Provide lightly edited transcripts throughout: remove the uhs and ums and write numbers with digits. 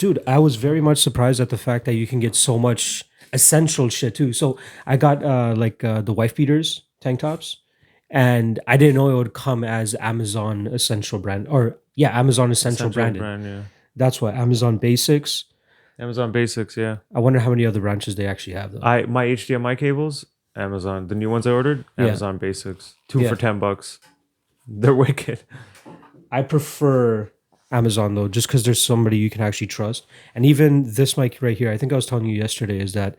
Dude, I was very much surprised at the fact that you can get so much essential shit too. So I got the wife beaters tank tops, and I didn't know it would come as Amazon Essential brand or yeah, Amazon Essential Essential branded. brand, yeah. That's what Amazon Basics. Amazon Basics, yeah. I wonder how many other branches they actually have though. My HDMI cables, Amazon. The new ones I ordered, Yeah. Amazon Basics. Two Yeah. for $10. They're wicked. I prefer Amazon though, just because there's somebody you can actually trust. And even this mic right here, I think I was telling you yesterday, is that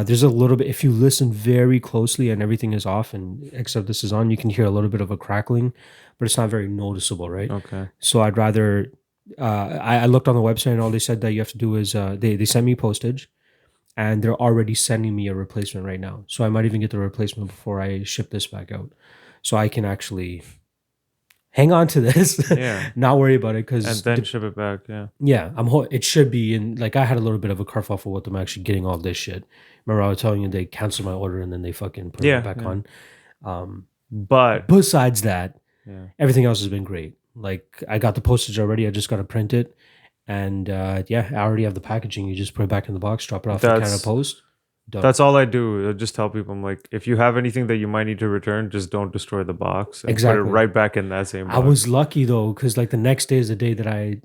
there's a little bit. If you listen very closely and everything is off, and except this is on, you can hear a little bit of a crackling, but it's not very noticeable, right? Okay. So I'd rather. I looked on the website and all they said that you have to do is they send me postage, and they're already sending me a replacement right now. So I might even get the replacement before I ship this back out, so I can actually hang on to this, Yeah. not worry about it because And then ship it back, yeah. yeah, it should be in like I had a little bit of a kerfuffle with them actually getting all this shit. Remember I was telling you they canceled my order and then they fucking put Yeah, it back yeah. on. But Besides that, yeah. everything else has been great. Like I got the postage already. I just got to print it, and yeah, I already have the packaging. You just put it back in the box, drop it off to Canada Post. Done. That's all I do. I just tell people, I'm like, if you have anything that you might need to return, just don't destroy the box. And Exactly. Put it right back in that same box. I was lucky though, because like the next day is the day that I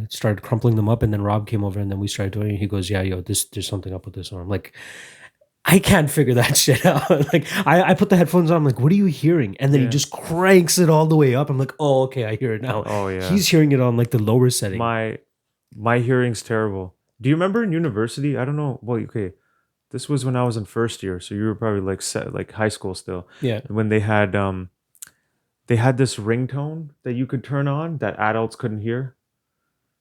started crumpling them up, and then Rob came over, and then we started doing it. He goes, "Yeah, yo, there's something up with this one." I'm like, I can't figure that shit out. Like I put the headphones on. I'm like, "What are you hearing?" And then he just cranks it all the way up. I'm like, "Oh, okay, I hear it now." Oh yeah. He's hearing it on like the lower setting. My hearing's terrible. Do you remember in university? I don't know. Well, okay. This was when I was in first year, so you were probably like high school still. Yeah. When they had this ringtone that you could turn on that adults couldn't hear.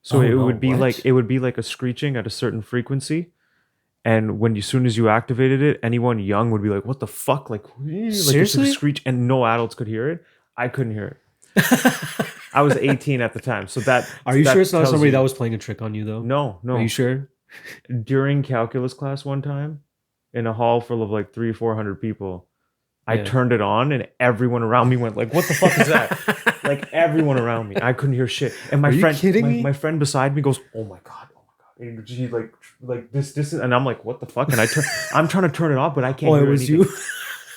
So it would be like a screeching at a certain frequency, and as soon as you activated it, anyone young would be like, "What the fuck?" Like Seriously? it's a screech, and no adults could hear it. I couldn't hear it. I was 18 at the time, so that. Are you that sure it's not tells somebody you- that was playing a trick on you though? No. Are you sure? During calculus class one time, in a hall full of like 300-400 people, I Yeah. turned it on and everyone around me went like, "What the fuck is that?" Like everyone around me, I couldn't hear shit. And my Are you friend, kidding me? my friend beside me goes, "Oh my god." And he like this, and I'm like, "What the fuck?" And I'm trying to turn it off, but I can't. Oh, it hear was anything. you.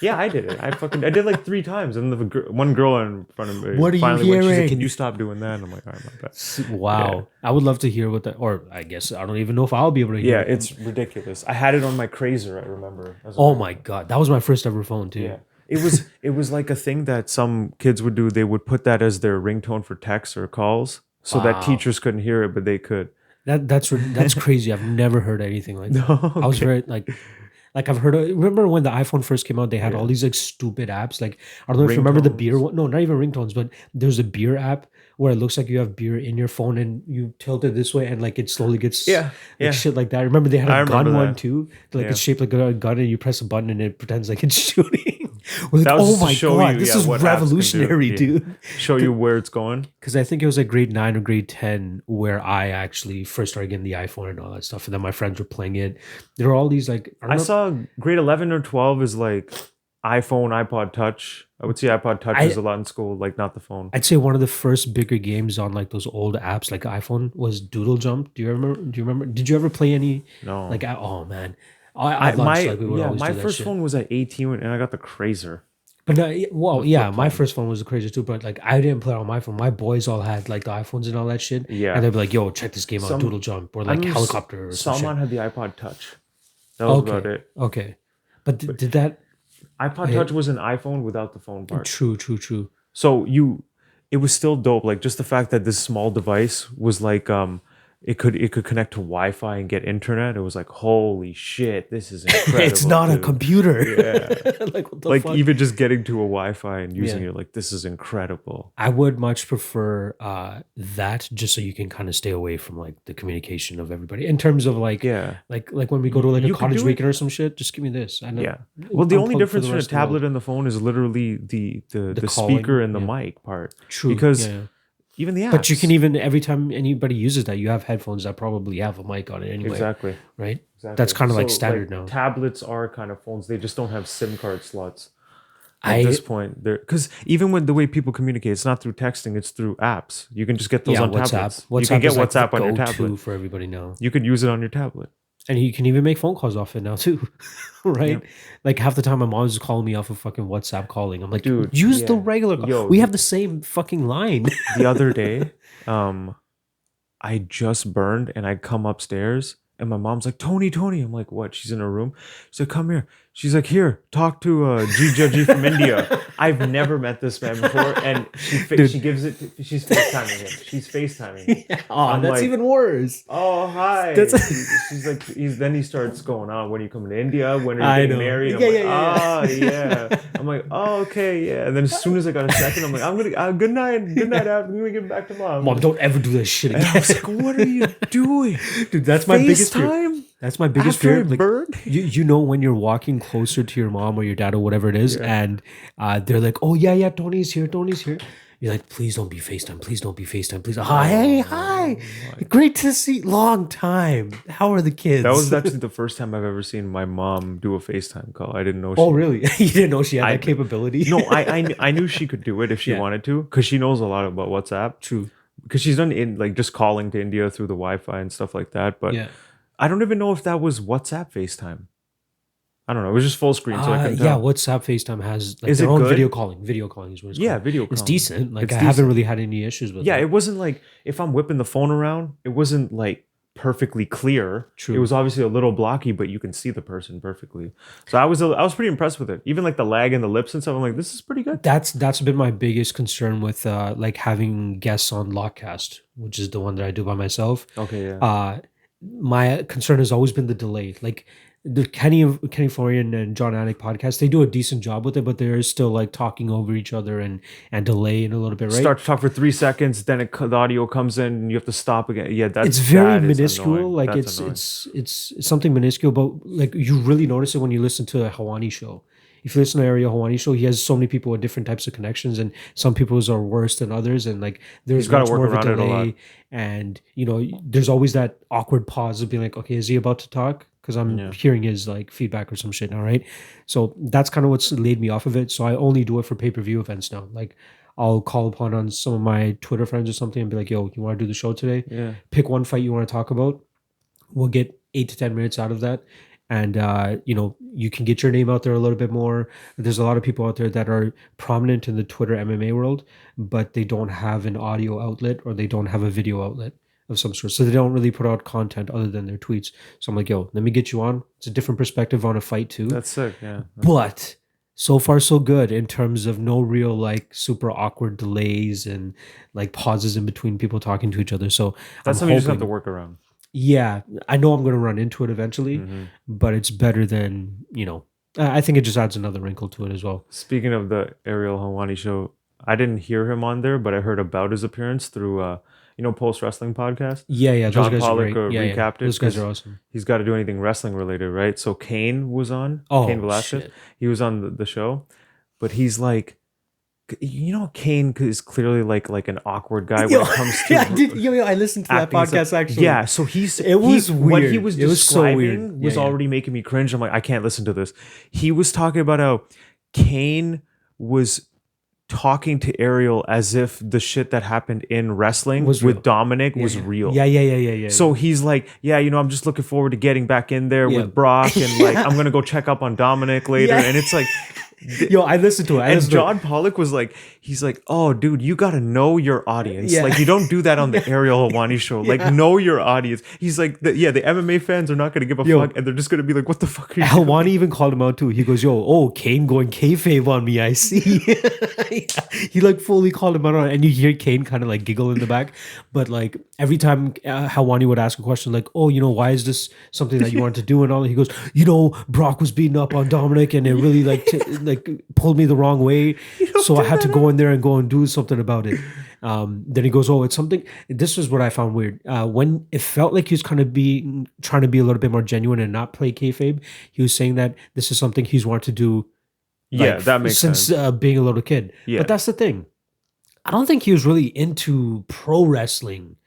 Yeah, I did it. I did like 3 times, and one girl in front of me What are you finally went, she's hearing? like, "Can you stop doing that?" And I'm like, "All right, my bad." Wow. Yeah. I would love to hear what that, or I guess I don't even know if I'll be able to hear Yeah, it. it's ridiculous. I had it on my Crazer, I remember. Oh my God. That was my first ever phone too. Yeah. It was like a thing that some kids would do. They would put that as their ringtone for texts or calls so Wow. that teachers couldn't hear it, but they could. That's crazy. I've never heard anything like that. No, I was okay. very like I've heard of, remember when the iPhone first came out, they had all these like stupid apps. Like I don't know if you remember the beer Ringtones. one. No, not even ringtones, but there's a beer app where it looks like you have beer in your phone and you tilt it this way and like it slowly gets shit like that. Remember they had I a gun remember one that. too? Like Yeah. it's shaped like a gun and you press a button and it pretends like it's shooting. We're like, That was oh just to my show God, you, this yeah, is what apps can do. revolutionary, Yeah. dude. Show you where it's going. Because I think it was like grade 9 or grade 10 where I actually first started getting the iPhone and all that stuff. And then my friends were playing it. There were all these like I saw grade 11 or 12 is like iPhone, iPod Touch. I would say iPod Touch is a lot in school, like not the phone. I'd say one of the first bigger games on like those old apps like iPhone was Doodle Jump. Do you remember? Did you ever play any? No. Like oh man, at lunch, like, we would always my do that first shit. phone was at 18 and I got the Crazer. But well, yeah, my phone. first phone was crazy too. But like, I didn't play it on my phone. My boys all had like the iPhones and all that shit. Yeah. and they'd be like, "Yo, check this game out, Some- Doodle Jump," or like Helicopter or some shit. Salman had the iPod Touch. That was about it. Okay, but did that? iPod Touch was an iPhone without the phone part. True. So it was still dope. Like just the fact that this small device was like it could connect to Wi-Fi and get internet. It was like, holy shit, this is incredible. It's not a dude. computer. Yeah. Like what the Like fuck? even just getting to a Wi-Fi and using Yeah. it, like this is incredible. I would much prefer that just so you can kind of stay away from like the communication of everybody in terms of like Yeah. like when we go to like You a could cottage do weekend or some shit. Just give me this. I know. Yeah. Well, the only Unplug for difference the between a rest of the world. tablet and the phone is literally the calling, speaker and the yeah. mic part. True. Because yeah. even the apps. But you can even every time anybody uses that, you have headphones that probably have a mic on it anyway. Exactly. Right. Exactly. That's kind of like So, standard now. Tablets are kind of phones. They just don't have SIM card slots. At I this point, there because even when the way people communicate, it's not through texting, it's through apps. You can just get those Yeah, on WhatsApp. tablets. You can WhatsApp get is like the WhatsApp on your go-to tablet. for everybody now. You could use it on your tablet. And you can even make phone calls off it now too. Yeah, Right? Like half the time my mom's just calling me off of fucking WhatsApp calling. I'm like, dude. use the Yeah, regular call. yo, We have the same fucking line. the other day, I just burned and I'd come upstairs and my mom's like, Tony. I'm like, what? She's in her room. She's like, come here. She's like, here, talk to G from India. I've never met this man before. And she gives it, she's FaceTiming him. She's FaceTiming him. Yeah. Oh, I'm that's like, even worse. oh, hi. That's She's like, then he starts going on. When are you coming to India? When are I you getting know. married? I'm Yeah, like, yeah, yeah. I'm like, oh, okay, yeah. And then as soon as I got a second, I'm like, I'm gonna, good night, I'm gonna get back to mom. Mom, don't ever do that shit And again. I was like, what are you doing? Dude, that's my biggest fear. FaceTime? That's my biggest After fear. I Like, burned? you know when you're walking closer to your mom or your dad or whatever it is, Yeah. and they're like, "Oh yeah, Tony's here, Tony's here." You're like, "Please don't be FaceTime. Please don't be FaceTime. Please." Hi, hey, hi. Great to see. Long time. How are the kids? That was actually the first time I've ever seen my mom do a FaceTime call. I didn't know Oh really? You didn't know she had I- that capability? No, I knew she could do it if she Yeah. wanted to, because she knows a lot about WhatsApp. True. Because she's done in like just calling to India through the Wi-Fi and stuff like that. But Yeah. I don't even know if that was WhatsApp FaceTime. I don't know. It was just full screen, so I couldn't Yeah, tell. WhatsApp FaceTime has like Is their it own good? video calling. Video calling is what it's Yeah, called. video It's calling. decent. Like It's I haven't decent. really had any issues with Yeah, it. it wasn't like if I'm whipping the phone around, it wasn't like perfectly clear. True. It was obviously a little blocky, but you can see the person perfectly. So I was pretty impressed with it. Even like the lag in the lips and stuff. I'm like, this is pretty good. That's been my biggest concern with like having guests on Lockcast, which is the one that I do by myself. Okay, yeah. My concern has always been the delay. Like the Kenny Florian and John Anik podcast, they do a decent job with it, but they're still like talking over each other and delaying a little bit, right? Start to talk for 3 seconds, then the audio comes in, and you have to stop again. Yeah, It's very that is minuscule. annoying. Like That's annoying. it's something minuscule, but like you really notice it when you listen to a Hawani show. If you listen to Ariel Hawani show, he has so many people with different types of connections, and some people's are worse than others. And like there's He's gotta much work more of a around it a lot. delay, and you know there's always that awkward pause of being like, okay, is he about to talk? Because I'm hearing his like feedback or some shit now, right? So that's kind of what's laid me off of it. So I only do it for pay-per-view events now. Like I'll call upon on some of my Twitter friends or something and be like, yo, you want to do the show today? Yeah. Pick one fight you want to talk about. We'll get 8 to 10 minutes out of that. And, you know, you can get your name out there a little bit more. There's a lot of people out there that are prominent in the Twitter MMA world, but they don't have an audio outlet or they don't have a video outlet of some sort. So they don't really put out content other than their tweets. So I'm like, yo, let me get you on. It's a different perspective on a fight too. That's sick, yeah. But so far so good in terms of no real like super awkward delays and like pauses in between people talking to each other. So That's I'm something you just have hoping- to work around. Yeah, I know I'm going to run into it eventually, Mhm. but it's better than, you know, I think it just adds another wrinkle to it as well. Speaking of the Ariel Hawani show, I didn't hear him on there, but I heard about his appearance through Post Wrestling Podcast. Yeah, those John guys Pollock are great. Yeah, recapped it those guys 'cause are awesome. He's got to do anything wrestling related, right? So Kane was on. Oh, Kane Velasquez. shit. He was on the show, but he's like, Kane is clearly like an awkward guy when it comes to I listened to that acting and podcast stuff. actually. Yeah, so It was what he weird. was It was so describing weird. was Yeah, yeah. already making me cringe. I'm like, I can't listen to this. He was talking about how Kane was talking to Ariel as if the shit that happened in wrestling Was real. with Dominic Yeah, was yeah. real. Yeah. So he's like, yeah, I'm just looking forward to getting back in there Yeah. with Brock, and like I'm gonna go check up on Dominic later. Yeah. And it's like, Yo, I listened to it. and John Pollock was like, he's like, oh, dude, you got to know your audience. Yeah. Like, you don't do that on the Ariel Hawani show. Like, know your audience. He's like, the MMA fans are not going to give a Yo. fuck, and they're just going to be like, what the fuck are you doing? Helwani even called him out too. He goes, "Yo, Kane going kayfabe on me. I see." He like fully called him out on it, and you hear Kane kind of like giggle in the back. But like every time Helwani would ask a question, like, "Oh, why is this something that you wanted to do?" and all, he goes, "Brock was beating up on Dominic, and it really like pulled me the wrong way, so I had to go in there and go and do something about it." Then he goes, "Oh, it's something." This was what I found weird. When it felt like he was kind of trying to be a little bit more genuine and not play kayfabe, he was saying that this is something he's wanted to do. Yeah, that makes since sense. Being a little kid. Yeah. But that's the thing. I don't think he was really into pro wrestling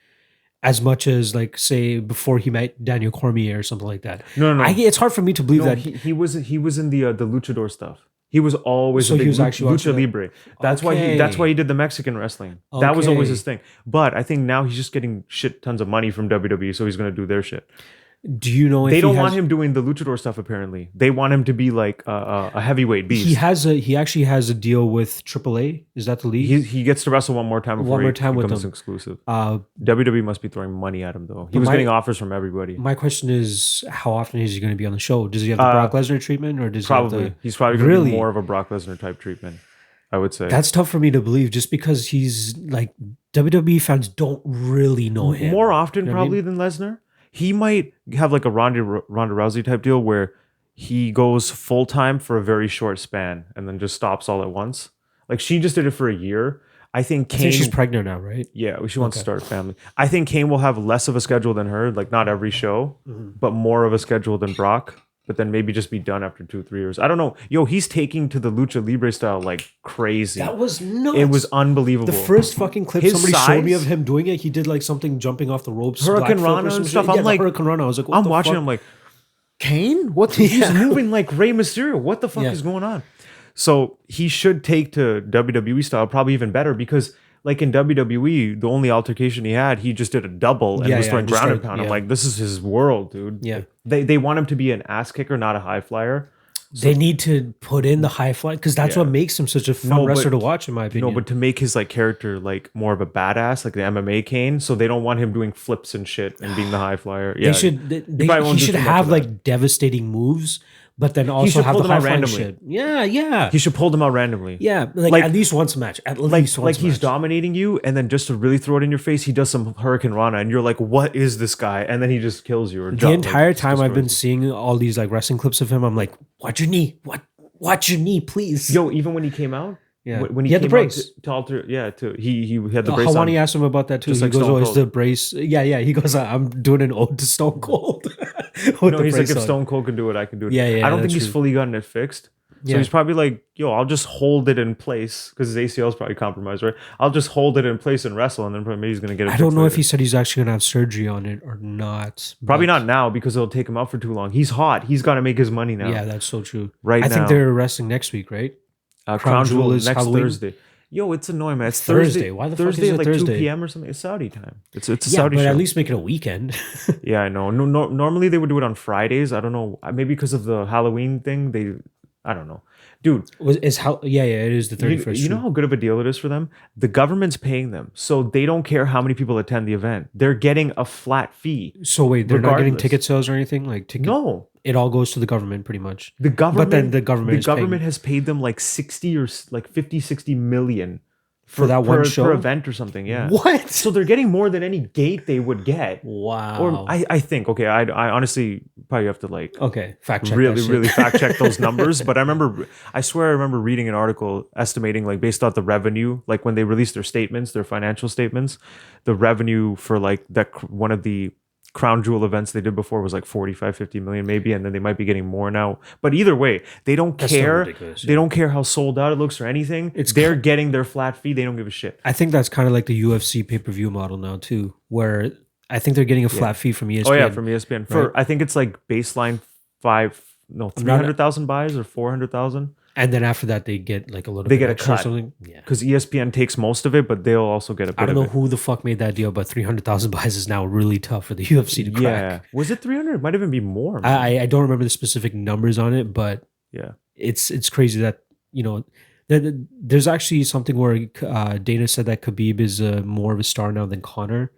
as much as like say before he met Daniel Cormier or something like that. No. It's hard for me to believe No, that. he was in the luchador stuff. He was always So a he big was actually watching lucha that. libre. That's why Okay. he did the Mexican wrestling. That was always his Okay. thing. But I think now he's just getting shit tons of money from WWE, so he's gonna do their shit. Do you know They if he don't want has? him doing the luchador stuff. Apparently, they want him to be like a heavyweight beast. He actually has a deal with AAA. Is that the league? He gets to wrestle one more time before One more he time with becomes them. exclusive. Uh, WWE must be throwing money at him though. He but was getting my offers from everybody. my question is, how often is he going to be on the show? Does he have the Uh, Brock Lesnar treatment, or does he have the? Probably he's probably going to be more Really? of a Brock Lesnar type treatment. I would say. That's tough for me to believe, just because he's like WWE fans don't really know him. More often You know what I probably mean? than Lesnar. He might have like a Ronda Rousey type deal where he goes full time for a very short span and then just stops all at once. Like she just did it for a year. I think I think she's Kane. pregnant now, right? Yeah, she wants to Okay. start a family. I think Kane will have less of a schedule than her. Like not every show, Mhm. but more of a schedule than Brock. But then maybe just be done after 2 3 years. I don't know. Yo, he's taking to the lucha libre style like crazy. That was nuts. It was unbelievable. The first fucking clip His somebody showed me size- of him doing it. He did like something jumping off the ropes, Hurricane black flip or Rana some and stuff. shit. I'm Yeah, the like, Hurricane Rana. I was like, what I'm the watching. fuck? I'm like, Kane? What? He's Yeah. moving like Rey Mysterio. What the fuck Yeah. is going on? So he should take to WWE style probably even better because like in WWE, the only altercation he had, he just did a double and Yeah, was yeah, throwing just ground and started- pound. I'm yeah. like, this is his world, dude. Yeah. They want him to be an ass kicker, not a high flyer. They need to put in the high fly because that's Yeah. what makes him such a fun No, wrestler but- to watch, in my opinion. No, but to make his like character like more of a badass, like the MMA Kane, so they don't want him doing flips and shit and being the high flyer. Yeah, they should. probably He won't do should too much have of that. like devastating moves, but then also should have pull the them high out flying randomly. shit. Yeah, yeah, he should pull them out randomly. yeah. Like, like- at least once a match. At like least once. he's dominating you, and then just to really throw it in your face, he does some Hurricane Rana, and you're like, "What is this guy?" And then he just kills you. Or The entire time I've been seeing all these like wrestling clips of him, I'm like, watch your knee. Watch your knee, please. Yo, even when he came out, Yeah. when He he had the came out brace. to alter, yeah, he had the brace on. Hawani asked him about that too. Just He like goes, Stone "Oh, it's Cold. the brace." Yeah, yeah. He goes, "I'm doing an ode to Stone Cold." With No, the he's like, brace if on. Stone Cold can do it, I can do it. Yeah, yeah, I don't think that's he's true. fully gotten it fixed. So Yeah. he's probably like, yo, I'll just hold it in place because his ACL is probably compromised, right? I'll just hold it in place and wrestle, and then maybe he's gonna get it. I don't fixed know if later. he said he's actually gonna have surgery on it or not. Probably but- not now because it'll take him out for too long. He's hot. He's got to make his money now. Yeah, that's so true. Right I now. think they're wrestling next week, right? Crown Jewel is next Halloween? Thursday. Yo, it's annoying, man. It's Thursday. Thursday. Why the fuck is Thursday it at like Thursday? 2 p.m. or something. It's Saudi time. It's a Yeah, Saudi but show. at least make it a weekend. Yeah, I know. No, normally they would do it on Fridays. I don't know. Maybe because of the Halloween thing. I don't know. Dude, Is how? Yeah, yeah. It is the you, 31st. you know how good of a deal it is for them? The government's paying them. So they don't care how many people attend the event. They're getting a flat fee. So wait, they're not getting regardless. ticket sales or anything like ticket. No. It all goes to the government, pretty much. The government, then the government is paying- has paid them like 60 or like 50, 60 million For that one show? per event or something. Yeah. What? So they're getting more than any gate they would get. Wow. Or I think, okay, I honestly probably have to like Okay, fact check. that really, shit. really fact check those numbers. But I swear I remember reading an article estimating like based off the revenue, like when they released their statements, their financial statements, the revenue for like that one of the crown jewel events they did before was like 45, 50 million maybe. And then they might be getting more now. But either way, they don't That's still care. ridiculous, They don't care how sold out it looks or anything. They're getting their flat fee. They don't give a shit. I think that's kind of like the UFC pay per view model now too, where I think they're getting a flat fee from ESPN. Oh yeah, from ESPN. For right? I think it's like baseline 300,000 buys or 400,000. And then after that, they get like a little. They bit get a extra or cut. something. Yeah. Because ESPN takes most of it, but they'll also get a bit I don't of know it. who the fuck made that deal, but 300,000 buys is now really tough for the UFC to Yeah. crack. Was it 300? It might even be more. man. I don't remember the specific numbers on it, but Yeah. it's crazy that there's actually something where Dana said that Khabib is more of a star now than Conor.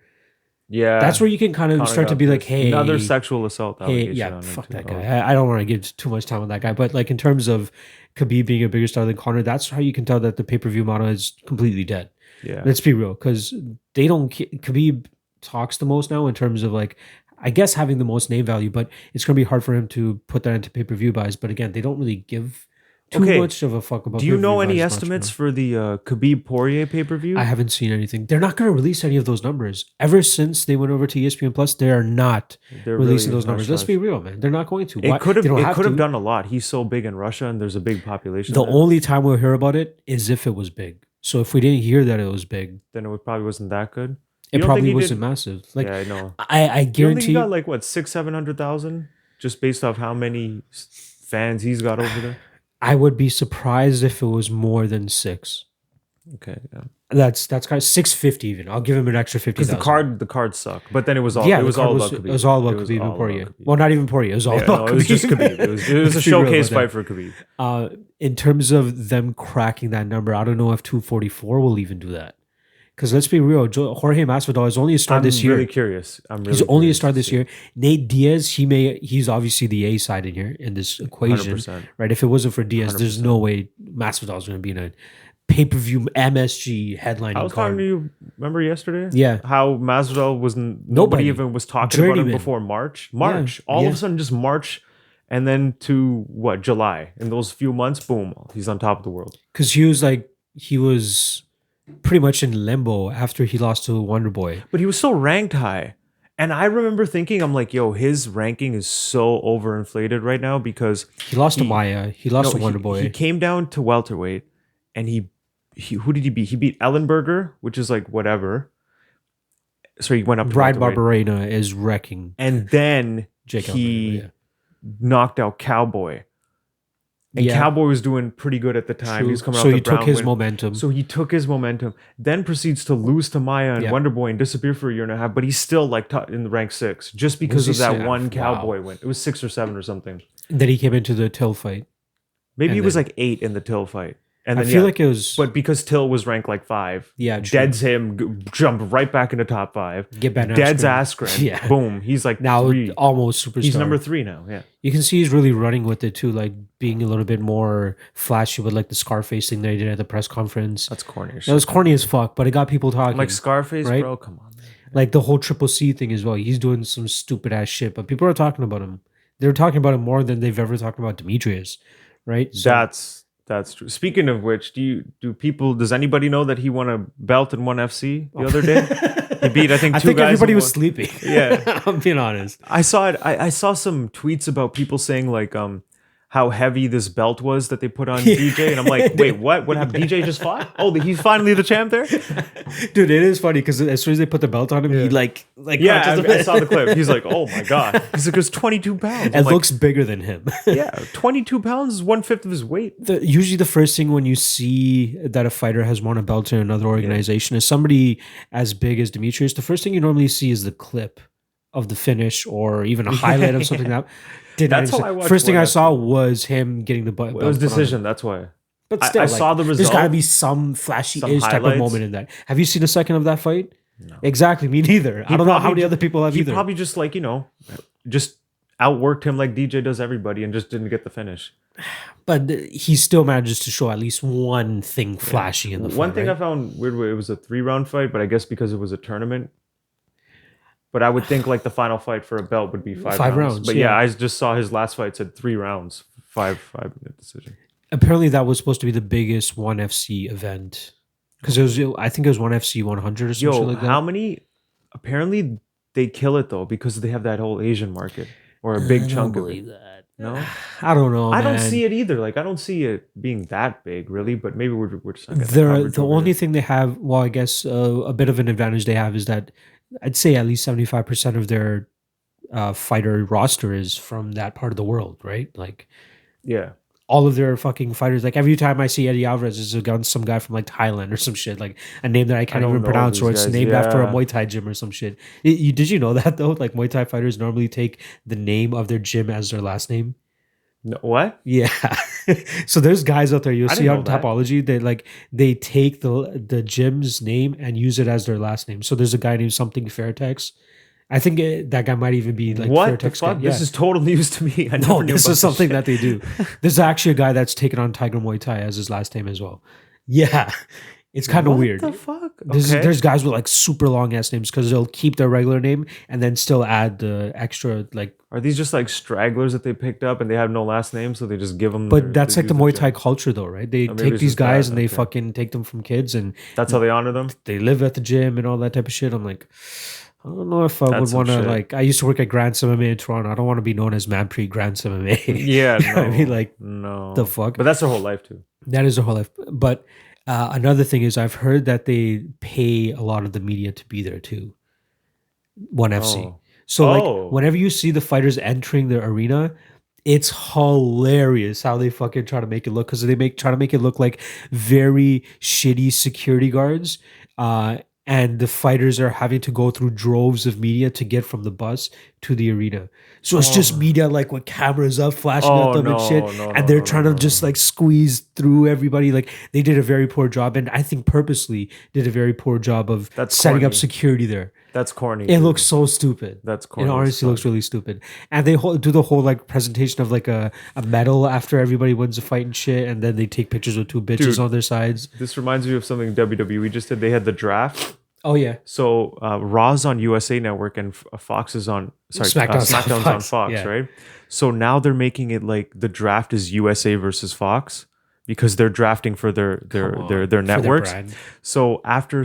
Yeah. That's where you can kind of Conor start to got be like, this. hey, Another sexual assault hey, allegation. yeah, on him, fuck too. that Oh. guy. I don't want to give too much time on that guy, but like in terms of Khabib being a bigger star than Conor, that's how you can tell that the pay per view model is completely dead. Yeah. Let's be real, because they don't. Khabib talks the most now in terms of like, I guess having the most name value, but it's going to be hard for him to put that into pay per view buys. But again, they don't really give too Okay. much of a fuck about. Do you know pay-per-view any buys much estimates now. for the Khabib Poirier pay per view? I haven't seen anything. They're not going to release any of those numbers. Ever since they went over to ESPN Plus, they are not They're releasing really those numbers. Let's hush-hush. be real, man. They're not going to. It could have. They don't It could have to. done a lot. He's so big in Russia, and there's a big population. The there. only time we'll hear about it is if it was big. So if we didn't hear that it was big, Then it probably wasn't that good. You it don't think probably he wasn't did- massive. Like Yeah, I know. I You don't think guarantee. he got like what 600,000-700,000 just based off how many fans he's got over there? I would be surprised if it was more than 6. Okay, yeah. That's kind of 650 even. I'll give him an extra Because 50,000. the card sucked, but then it was all Yeah, it the was card all was about it was Khabib. all It about was Khabib and all about Poirier. Khabib. Well, not even Poirier. It was all Yeah, about no, Khabib. it was just Khabib. It was a Let's be real showcase about fight that. for Khabib. In terms of them cracking that number, I don't know if 244 will even do that. Because let's be real, Jorge Masvidal is only a star this I'm really year. curious. I'm He's really only a curious star to this see. year. Nate Diaz, he's obviously the A side in here in this equation, 100%. right? If it wasn't for Diaz, there's 100%. no way Masvidal is going to be in a pay-per-view MSG I headlining was talking to card. you. Remember yesterday? Yeah, How Masvidal was nobody nobody, even was talking about him journeyman. before March. Yeah, March, all of yeah. a sudden, just March, and then to what July. In those few months, boom, he's on top of the world. Because he was pretty much in limbo after he lost to Wonder Boy. But he was still ranked high. And I remember thinking, I'm like, yo, his ranking is so overinflated right now because He lost to Maya. He lost to Wonder he Boy. came down to welterweight and he who did he beat? He beat Ellenberger, which is like whatever. So he went up to Brian welterweight. Barberena is wrecking And then Jake he Ellenberger. knocked out Cowboy. And Yeah, Cowboy was doing pretty good at the time. true. He was coming So off the he took Brown his win. momentum. So he took his momentum, then proceeds to lose to Maya and Yeah. Wonder Boy and disappear for a year and a half. But he's still like in the rank 6 just because Was of he that si- one wow. Cowboy win. It was 6 or 7 or something. Then he came into the Till fight. Maybe And it was then- like 8 in the Till fight. And I then feel yeah, like it was. but because Till was ranked like 5, Yeah, true. deads him, jumped right back into top 5. Get Ben Deads Askren. Askren. Yeah. Boom. He's like Now 3. almost superstar. He's number 3 now. Yeah. You can see he's really running with it too, like being a little bit more flashy with like the Scarface thing that he did at the press conference. That's corny as It shit. was corny as fuck, but it got people talking. Like Scarface, right? bro. Come on, man. Like the whole Triple C thing as well. He's doing some stupid ass shit, but people are talking about him. They're talking about him more than they've ever talked about Demetrius, right? So, That's true. Speaking of which, does anybody know that he won a belt in ONE FC the other day? He beat, I think, I two think guys. everybody in was one- sleeping. Yeah. I'm being honest. I saw it. I saw some tweets about people saying like how heavy this belt was that they put on DJ, and I'm like, wait, what? What happened? DJ just fought? Oh, he's finally the champ there? Dude, it is funny because as soon as they put the belt on him, he like Yeah, crouches a I bit. saw the clip. He's like, oh my god. He's like, it's 22 pounds. It I'm like, looks bigger than him. yeah, 22 pounds is 1/5 of his weight. Usually the first thing when you see that a fighter has won a belt in another organization is somebody as big as Demetrius. The first thing you normally see is the clip of the finish or even a highlight of something that did not That's even how I say- watched First thing I one saw was him getting the belt. It was put on him. decision. That's why. But I still, saw the There's result. got to be some flashy-ish type of highlights. moment in that. Have you seen a second of that fight? No. Exactly. Me neither. I don't know how probably many ju- other people have He either. probably just like just outworked him like DJ does everybody and just didn't get the finish. But he still manages to show at least one thing flashy in the fight. One thing right? I found weird, it was a 3-round fight, but I guess because it was a tournament. But I would think like the final fight for a belt would be 5 rounds. But yeah, I just saw his last fight said 3 rounds, 5-minute decision. Apparently that was supposed to be the biggest ONE FC event because I think it was ONE FC 100 or something Yo, like that. how many? Apparently they kill it though because they have that whole Asian market or a big chunk of it. that. No, I don't know. I don't man. see it either. Like I don't see it being that big, really. But maybe we're just not getting coverage The over only here. thing they have, well, I guess a bit of an advantage they have is that I'd say at least 75% of their fighter roster is from that part of the world, right? Like Yeah. all of their fucking fighters. Like every time I see Eddie Alvarez, it's some guy from like Thailand or some shit, like a name that I can't don't even know pronounce, or these it's guys. named after a Yeah. Muay Thai gym or some shit. Did you know that though? Like Muay Thai fighters normally take the name of their gym as their last name. No, what? Yeah. So there's guys out there you'll I see didn't on know that. Topology, they take the gym's name and use it as their last name. So there's a guy named something Fairtex. I think that guy might even be like What the Fairtex guy. fuck? This is total news to me. I no, never knew this about is something shit. that they do. There's actually a guy that's taken on Tiger Muay Thai as his last name as well. Yeah. It's kind of What weird. the fuck? There's guys with like super long ass names because they'll keep their regular name and then still add the extra like. Are these just like stragglers that they picked up and they have no last name, so they just give them? But that's like the Muay Thai culture, though, right? They maybe take it's these just guys that, and they okay. fucking take them from kids and That's how they honor them. they live at the gym and all that type of shit. I'm like, I don't know if I That's would some want to shit. like. I used to work at Grants MMA in Toronto. I don't want to be known as Manpreet Grants MMA. Yeah, You know what I no, mean, like no, the fuck. But that's their whole life too. That is their whole life. But another thing is, I've heard that they pay a lot of the media to be there too. ONE FC. Oh. So Oh. like, whenever you see the fighters entering the arena, It's hilarious how they fucking try to make it look, because they make try to make it look like very shitty security guards. And the fighters are having to go through droves of media to get from the bus to the arena. So it's just Oh, media like with cameras up, flashing at oh them and shit. no, no, And no, they're no, no, trying to no, just no. like squeeze through everybody. Like they did a very poor job, and I think purposely did a very poor job of That's setting up corny. security there. That's corny, It looks dude. so stupid. That's It corny as honestly fuck. looks really stupid. And they do the whole like presentation of like a medal after everybody wins a fight and shit, and then they take pictures with two bitches Dude, on their sides. this reminds me of something WWE just did. They had the draft. Oh yeah, So Raw's on USA Network and Fox is on, sorry, SmackDown's on SmackDown's on Fox. Fox, Yeah. right? So now they're making it like the draft is USA versus Fox because they're drafting for their their Come their on, their for their networks. brand. So after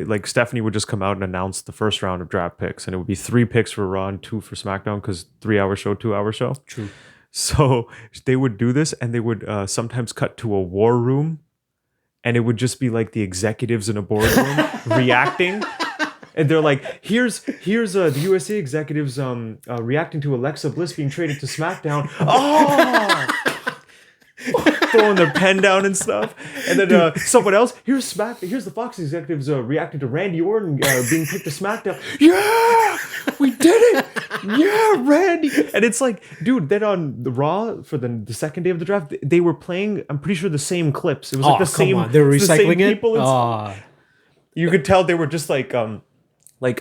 like Stephanie would just come out and announce the first round of draft picks, and it would be 3 picks for Raw and 2 for SmackDown because 3 hour show, 2 hour show. True. So they would do this, and they would sometimes cut to a war room, and it would just be like the executives in a boardroom reacting. And they're like, here's the USA executives reacting to Alexa Bliss being traded to SmackDown. Oh, throwing their pen down and stuff. And then someone else, here's the Fox executives reacting to Randy Orton being picked to SmackDown. Yeah, we did it. Yeah, Randy. And it's like, dude, then on the Raw for the second day of the draft, they were playing, I'm pretty sure, the same clips. It was like the Come same. on, they're it's the same recycling it. people and stuff. Oh, You could tell they were just like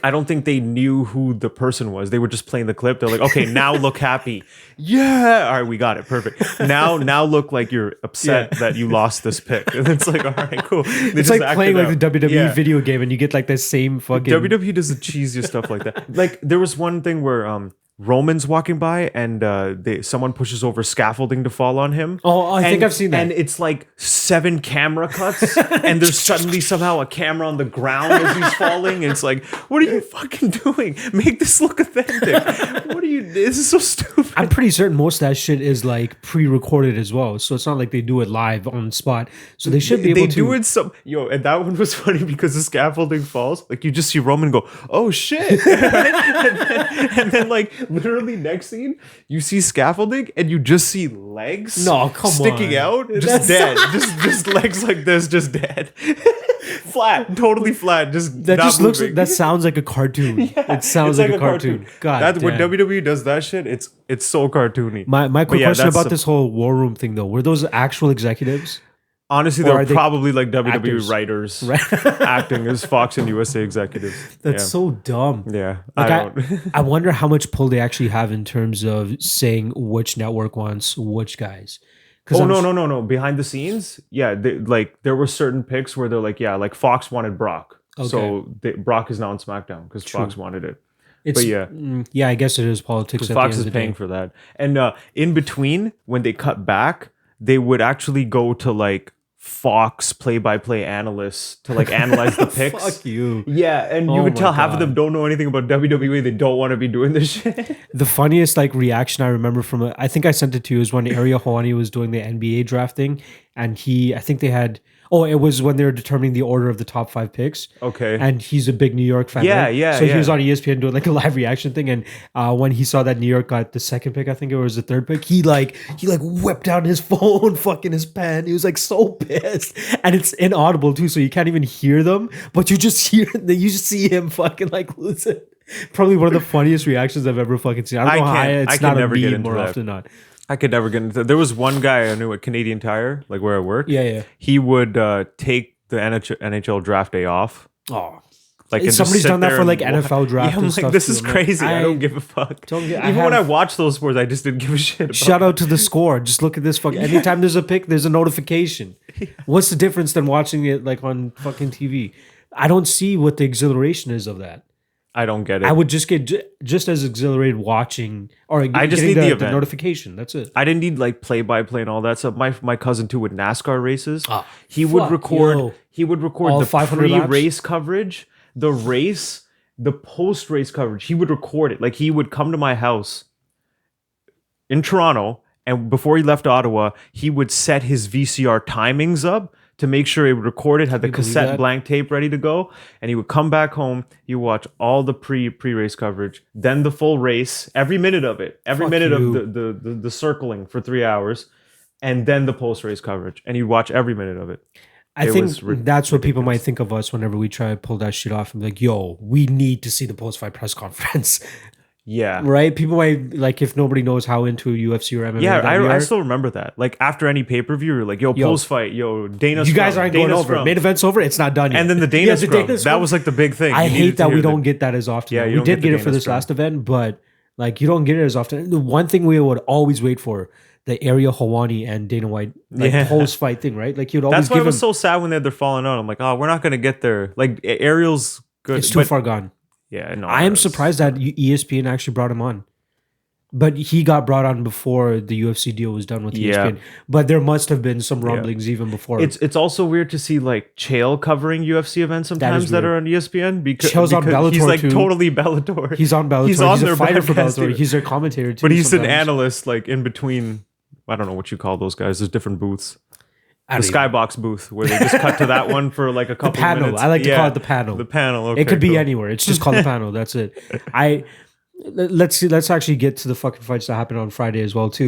I don't think they knew who the person was. They were just playing the clip. They're like, okay, now look happy. Yeah. All right, we got it. Perfect. Now look like you're upset that you lost this pick. And it's like, all right, cool. it's like playing like the WWE video game, and you get like the same fucking. WWE does the cheesiest stuff like that. Like there was one thing where Roman's walking by and someone pushes over scaffolding to fall on him. Oh, I think I've seen that. And it's like 7 camera cuts, and there's suddenly somehow a camera on the ground as he's falling. And it's like, what are you fucking doing? Make this look authentic. What are you? This is so stupid. I'm pretty certain most of that shit is like pre-recorded as well, so it's not like they do it live on the spot. So they should be able They to do it some and that one was funny because the scaffolding falls. Like you just see Roman go, "Oh shit!" and then like literally next scene, you see scaffolding and you just see legs. No, come sticking on. out, just dead, just legs like this, just dead, flat, totally flat, just That not just looks. moving. That sounds like a cartoon. It sounds It's like a cartoon. God, When damn. WWE does that shit, it's so cartoony. My quick yeah, question that's about some- this whole war room thing though: were those actual executives? Honestly, Or they're are they probably like WWE actors? writers Right. acting as Fox and USA executives. That's so dumb. Yeah, Like, I I, don't. I wonder how much pull they actually have in terms of saying which network wants which guys. Oh no! Behind the scenes, yeah, there were certain picks where they're like, yeah, like Fox wanted Brock, so Brock is now on SmackDown because Fox wanted it. It's, But yeah, yeah, I guess it is politics. At Fox the end is of the paying day. for that. And in between, when they cut back, they would actually go to like Fox play-by-play analysts to like analyze the picks. Fuck you. Yeah, and you Oh could my tell half of God. them don't know anything about WWE. They don't want to be doing this shit. The funniest like reaction I remember from it, I think I sent it to you, is when Ariel Helwani was doing the NBA drafting, and I think they had. Oh, it was when they were determining the order of the top 5 picks. Okay. And he's a big New York fan. Yeah, right? yeah, So he yeah. was on ESPN doing like a live reaction thing, and when he saw that New York got the second pick, I think it was the third pick, he whipped out his phone, fucking his pen. He was like so pissed, and it's inaudible too, so you can't even hear them, but you just see him fucking like lose it. Probably one of the funniest reactions I've ever fucking seen. I don't know how I it's can not a never get meme into more that. often than not. I could never get into that. There was one guy I knew at Canadian Tire, like where I work. Yeah. He would take the NHL draft day off. Oh, Like, and just somebody's sit done that there for and like wa- NFL draft. Yeah, I'm and like, stuff this too. is I'm like, crazy. I don't give a fuck. Even when I watch those sports, I just didn't give a shit about Shout out to the score. Just look at this fucking. Anytime there's a pick, there's a notification. What's the difference than watching it like on fucking TV? I don't see what the exhilaration is of that. I don't get it. I would just get just as exhilarated watching or I just getting need the the event. notification. That's it. I didn't need like play-by-play and all that stuff. My cousin too with NASCAR races. Ah, he would fuck, record. yo. He would record All the 500 laps? pre-race coverage, the race, the post-race coverage. He would record it. Like he would come to my house in Toronto, and before he left Ottawa, he would set his VCR timings up to make sure it recorded, had the you believe cassette that? blank tape ready to go, and he would come back home. You watch all the pre-race coverage, then the full race, every minute of it, every Fuck minute of you. the circling for 3 hours, and then the post-race coverage, and you watch every minute of it. I It think was that's what people might ridiculous. think of us whenever we try to pull that shit off and be like, yo, we need to see the post fight press conference. Yeah. Right? People might, like, if nobody knows how into UFC or MMA Yeah, that we I are, still remember that. Like after any pay-per-view, you're like, yo, Yo, post fight, yo, Dana you guys scrum, aren't Dana going over. scrum. Main event's over. It's not done yet. And then the Dana Yeah, scrum. Dana That scrum. was like the big thing. I You hate needed to that we hear don't get that as often. Yeah, though. you We don't get did the get it Dana for this scrum. last event, but like you don't get it as often. The one thing we would always wait for, the Ariel Helwani and Dana White like Yeah. post fight thing, right? Like you'd always That's why give it was him. so sad when they're falling out. I'm like, oh, we're not gonna get there. Like Ariel's good. It's too far gone. Yeah, no. I am surprised that ESPN actually brought him on. But he got brought on before the UFC deal was done with ESPN. But there must have been some rumblings even before. It's also weird to see like Chael covering UFC events sometimes that are on ESPN because Chael's on Bellator he's like too. Totally Bellator. He's on Bellator. He's on He's their a fighter for broadcast Bellator. too. He's their commentator too. But he's sometimes. an analyst like in between. I don't know what you call those guys. There's different booths. The Skybox booth where they just cut to that one for like a couple panel. minutes. I like to call it the panel. The panel. Okay, It could be cool. anywhere. It's just called the panel. That's it. Let's actually get to the fucking fights that happened on Friday as well too.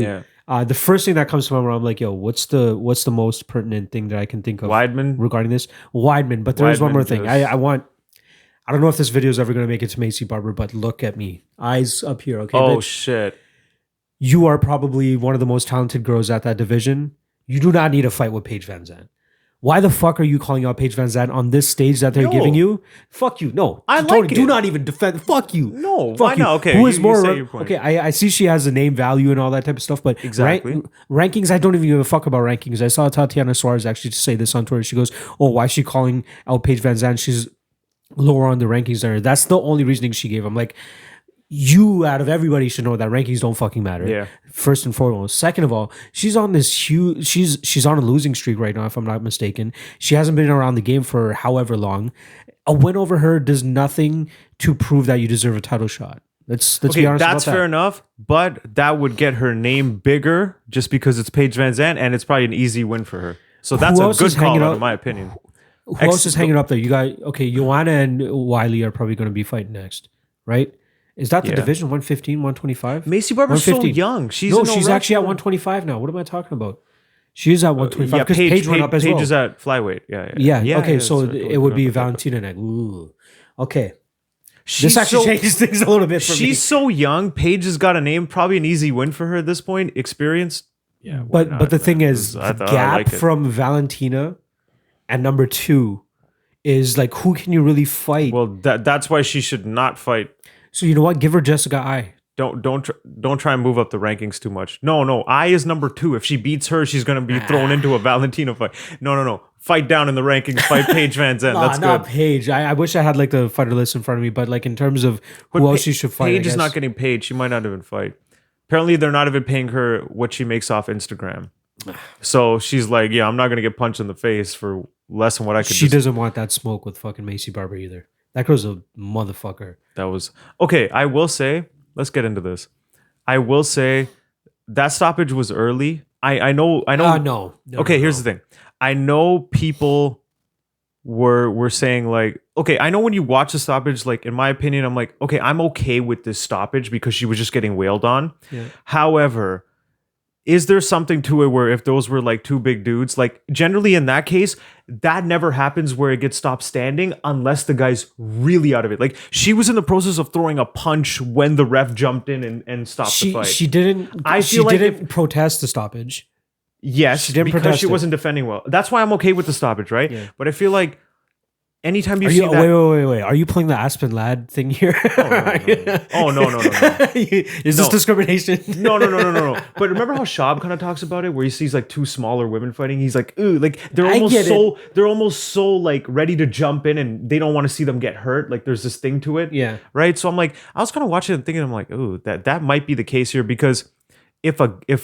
Yeah. The first thing that comes to my mind, I'm like, yo, what's the most pertinent thing that I can think of Weidman. regarding this? Weidman. But there's one Weidman more thing. just- I don't know if this video is ever going to make it to Macy Barber, but look at me. Eyes up here, okay? Oh bitch? shit. You are probably one of the most talented girls at that division. You do not need a fight with Paige Van Zandt. Why the fuck are you calling out Paige Van Zandt on this stage that they're No. giving you? Fuck you. No. I Tony, like it. do not even defend. Fuck you. No, Fuck why you. not? Okay, Who is you more? say your point. Okay, I see she has a name value and all that type of stuff, but Exactly. rankings, I don't even give a fuck about rankings. I saw Tatiana Suarez actually say this on Twitter. She goes, "Oh, why is she calling out Paige Van Zandt? She's lower on the rankings than her." That's the only reasoning she gave. I'm like, you out of everybody should know that rankings don't fucking matter. Yeah. First and foremost. Second of all, she's on this huge. She's on a losing streak right now, if I'm not mistaken. She hasn't been around the game for however long. A win over her does nothing to prove that you deserve a title shot. Let's be Okay, honest. that's about that. fair enough, but that would get her name bigger just because it's Paige Van Zandt, and it's probably an easy win for her. So that's Who a else good is hanging call out, out? in my opinion. Who else is hanging up there? You got Joanna and Wiley are probably going to be fighting next, right? Is that the Yeah. division 115, 125? Macy Barber's so 115. young. She's No, in no she's rush actually at for- 125 now. What am I talking about? She's at 125 Yeah, because Paige went up as Paige well. is at flyweight. Yeah. Okay. So that's right. it would be Totally forgot. Valentina next. Ooh. Okay. She's This actually so- changes things a little bit for me. She's so young. Paige has got a name, probably an easy win for her at this point. Experienced. Yeah, why But the not, thing man? is, I the thought I gap like it. from Valentina and number 2 is like, who can you really fight? Well, that's why she should not fight. So you know what? Give her Jessica I. Don't try and move up the rankings too much. No. I is number 2. If she beats her, she's gonna be thrown into a Valentina fight. No. Fight down in the rankings. Fight Paige Van Zandt. That's Not good. Paige. I wish I had like the fighter list in front of me, but like in terms of who else she should fight, Paige I is not guess. getting paid. She might not even fight. Apparently, they're not even paying her what she makes off Instagram. So she's like, yeah, I'm not gonna get punched in the face for less than what I could. She doesn't want that smoke with fucking Macy Barber either. That girl's a motherfucker. That was okay. I will say, let's get into this. I will say that stoppage was early. I know. No. Okay, here's the thing. I know people were saying like, okay, I know when you watch the stoppage, like in my opinion, I'm like, okay, I'm okay with this stoppage because she was just getting wailed on. Yeah. However, is there something to it where if those were like two big dudes, like generally in that case, that never happens where it gets stopped standing unless the guy's really out of it. Like she was in the process of throwing a punch when the ref jumped in and stopped the fight. She didn't. I feel like didn't protest the stoppage. Yes, She didn't because protest she it. wasn't defending well. That's why I'm okay with the stoppage, right? Yeah. But I feel like anytime you Are see you, that, wait. Are you playing the Aspen Lad thing here? Oh, no. Is this discrimination? No. But remember how Shab kind of talks about it, where he sees like two smaller women fighting. He's like, ooh, like they're I almost get so they're almost so like ready to jump in, and they don't want to see them get hurt. Like there's this thing to it, Yeah. right? So I'm like, I was kind of watching it and thinking, I'm like, ooh, that might be the case here because if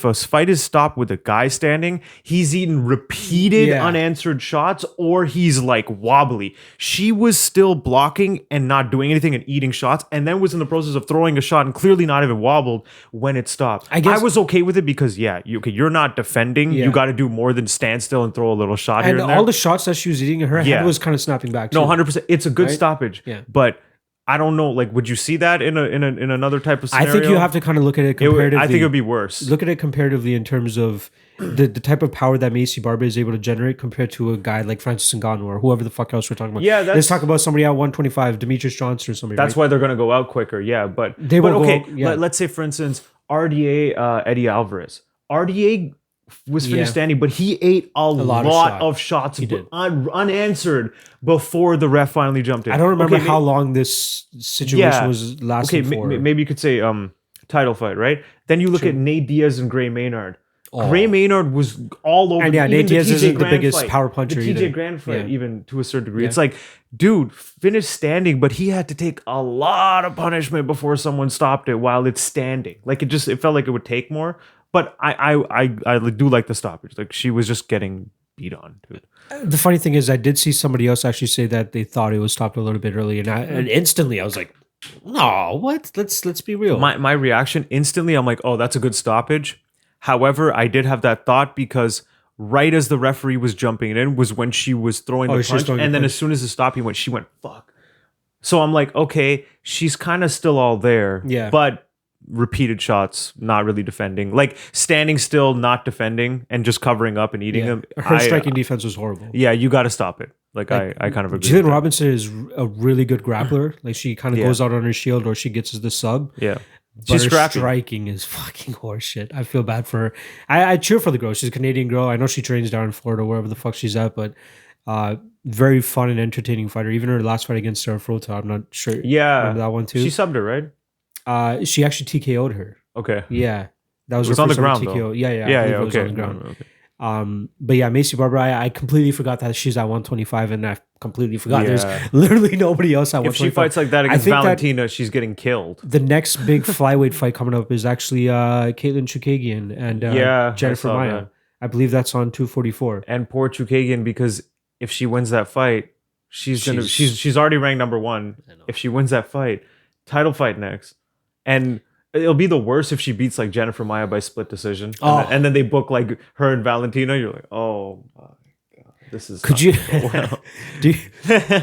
a fight is stopped with a guy standing, he's eating repeated Yeah. unanswered shots or he's like wobbly. She was still blocking and not doing anything and eating shots, and then was in the process of throwing a shot and clearly not even wobbled when it stopped. I guess- I was okay with it because you're not defending. Yeah. You got to do more than stand still and throw a little shot here And and there. all the shots that she was eating, her Yeah. head was kind of snapping back too. No, 100%. It's a good Right? stoppage. Yeah. But I don't know. Like, would you see that in another type of I scenario? think you have to kind of look at it It comparatively. would, I think it would be worse. Look at it comparatively in terms of the type of power that Macy Barber is able to generate compared to a guy like Francis Ngannou or whoever the fuck else we're talking about. Yeah, let's talk about somebody at 125, Demetrius Johnson or somebody. That's right? why they're going to go out quicker. Yeah, but They will okay. go- yeah. Let's say, for instance, RDA Eddie Alvarez. RDA was finished Yeah. standing, but he ate a lot of shots did. unanswered before the ref finally jumped in. I don't remember Okay, how long this situation Yeah. was lasting Okay, for. maybe you could say title fight, right? Then you look at Nate Diaz and Gray Maynard. Oh. Gray Maynard was all over. And yeah, even Nate the Diaz TJ isn't the Grant biggest fight, power puncher The TJ either. Grant fight, Yeah. even to a certain degree, Yeah. it's like, dude, finish standing, but he had to take a lot of punishment before someone stopped it while it's standing. Like it felt like it would take more. But I do like the stoppage. Like she was just getting beat on, dude. The funny thing is, I did see somebody else actually say that they thought it was stopped a little bit early, and instantly I was like, "No, what? Let's be real." My reaction instantly, I'm like, oh, that's a good stoppage. However, I did have that thought because right as the referee was jumping in was when she was throwing the she was punch, throwing and the then punch. as soon as the stop, she went fuck. So I'm like, okay, she's kind of still all there, Yeah. but repeated shots, not really defending, like standing still, not defending, and just covering up and eating Yeah. them. Her striking defense was horrible. Yeah, you got to stop it. Like I kind of agree. Jillian with that. Robinson is a really good grappler. Like she kind of Yeah. goes out on her shield or she gets the sub. Yeah, But she's her scrappy. striking is fucking horseshit. I feel bad for her. I cheer for the girl. She's a Canadian girl. I know she trains down in Florida, wherever the fuck she's at, but very fun and entertaining fighter. Even her last fight against Sarah Frota, I'm not sure. Yeah, Remember that one too? She subbed her, right? She actually TKO'd her. Okay. Yeah. That was, It was her on the first ever ground, TKO. though. Yeah, Yeah, I believe it was okay. on the ground. Okay. But yeah, Macy Barber, I completely forgot that she's at 125, and I completely forgot Yeah. there's literally nobody else at If 125. she fights like that against think that- Valentina, she's getting killed. The next big flyweight fight coming up is actually Caitlin Chukagian and Yeah, I Jennifer saw Maia. that. I believe that's on 244. And poor Chukagian, because if she wins that fight, she's already ranked number 1. If she wins that fight, title fight next, and it'll be the worst if she beats like Jennifer Maia by split decision, and then they book like her and Valentina. You're like, oh my god, this is. Could not you? gonna go well. do you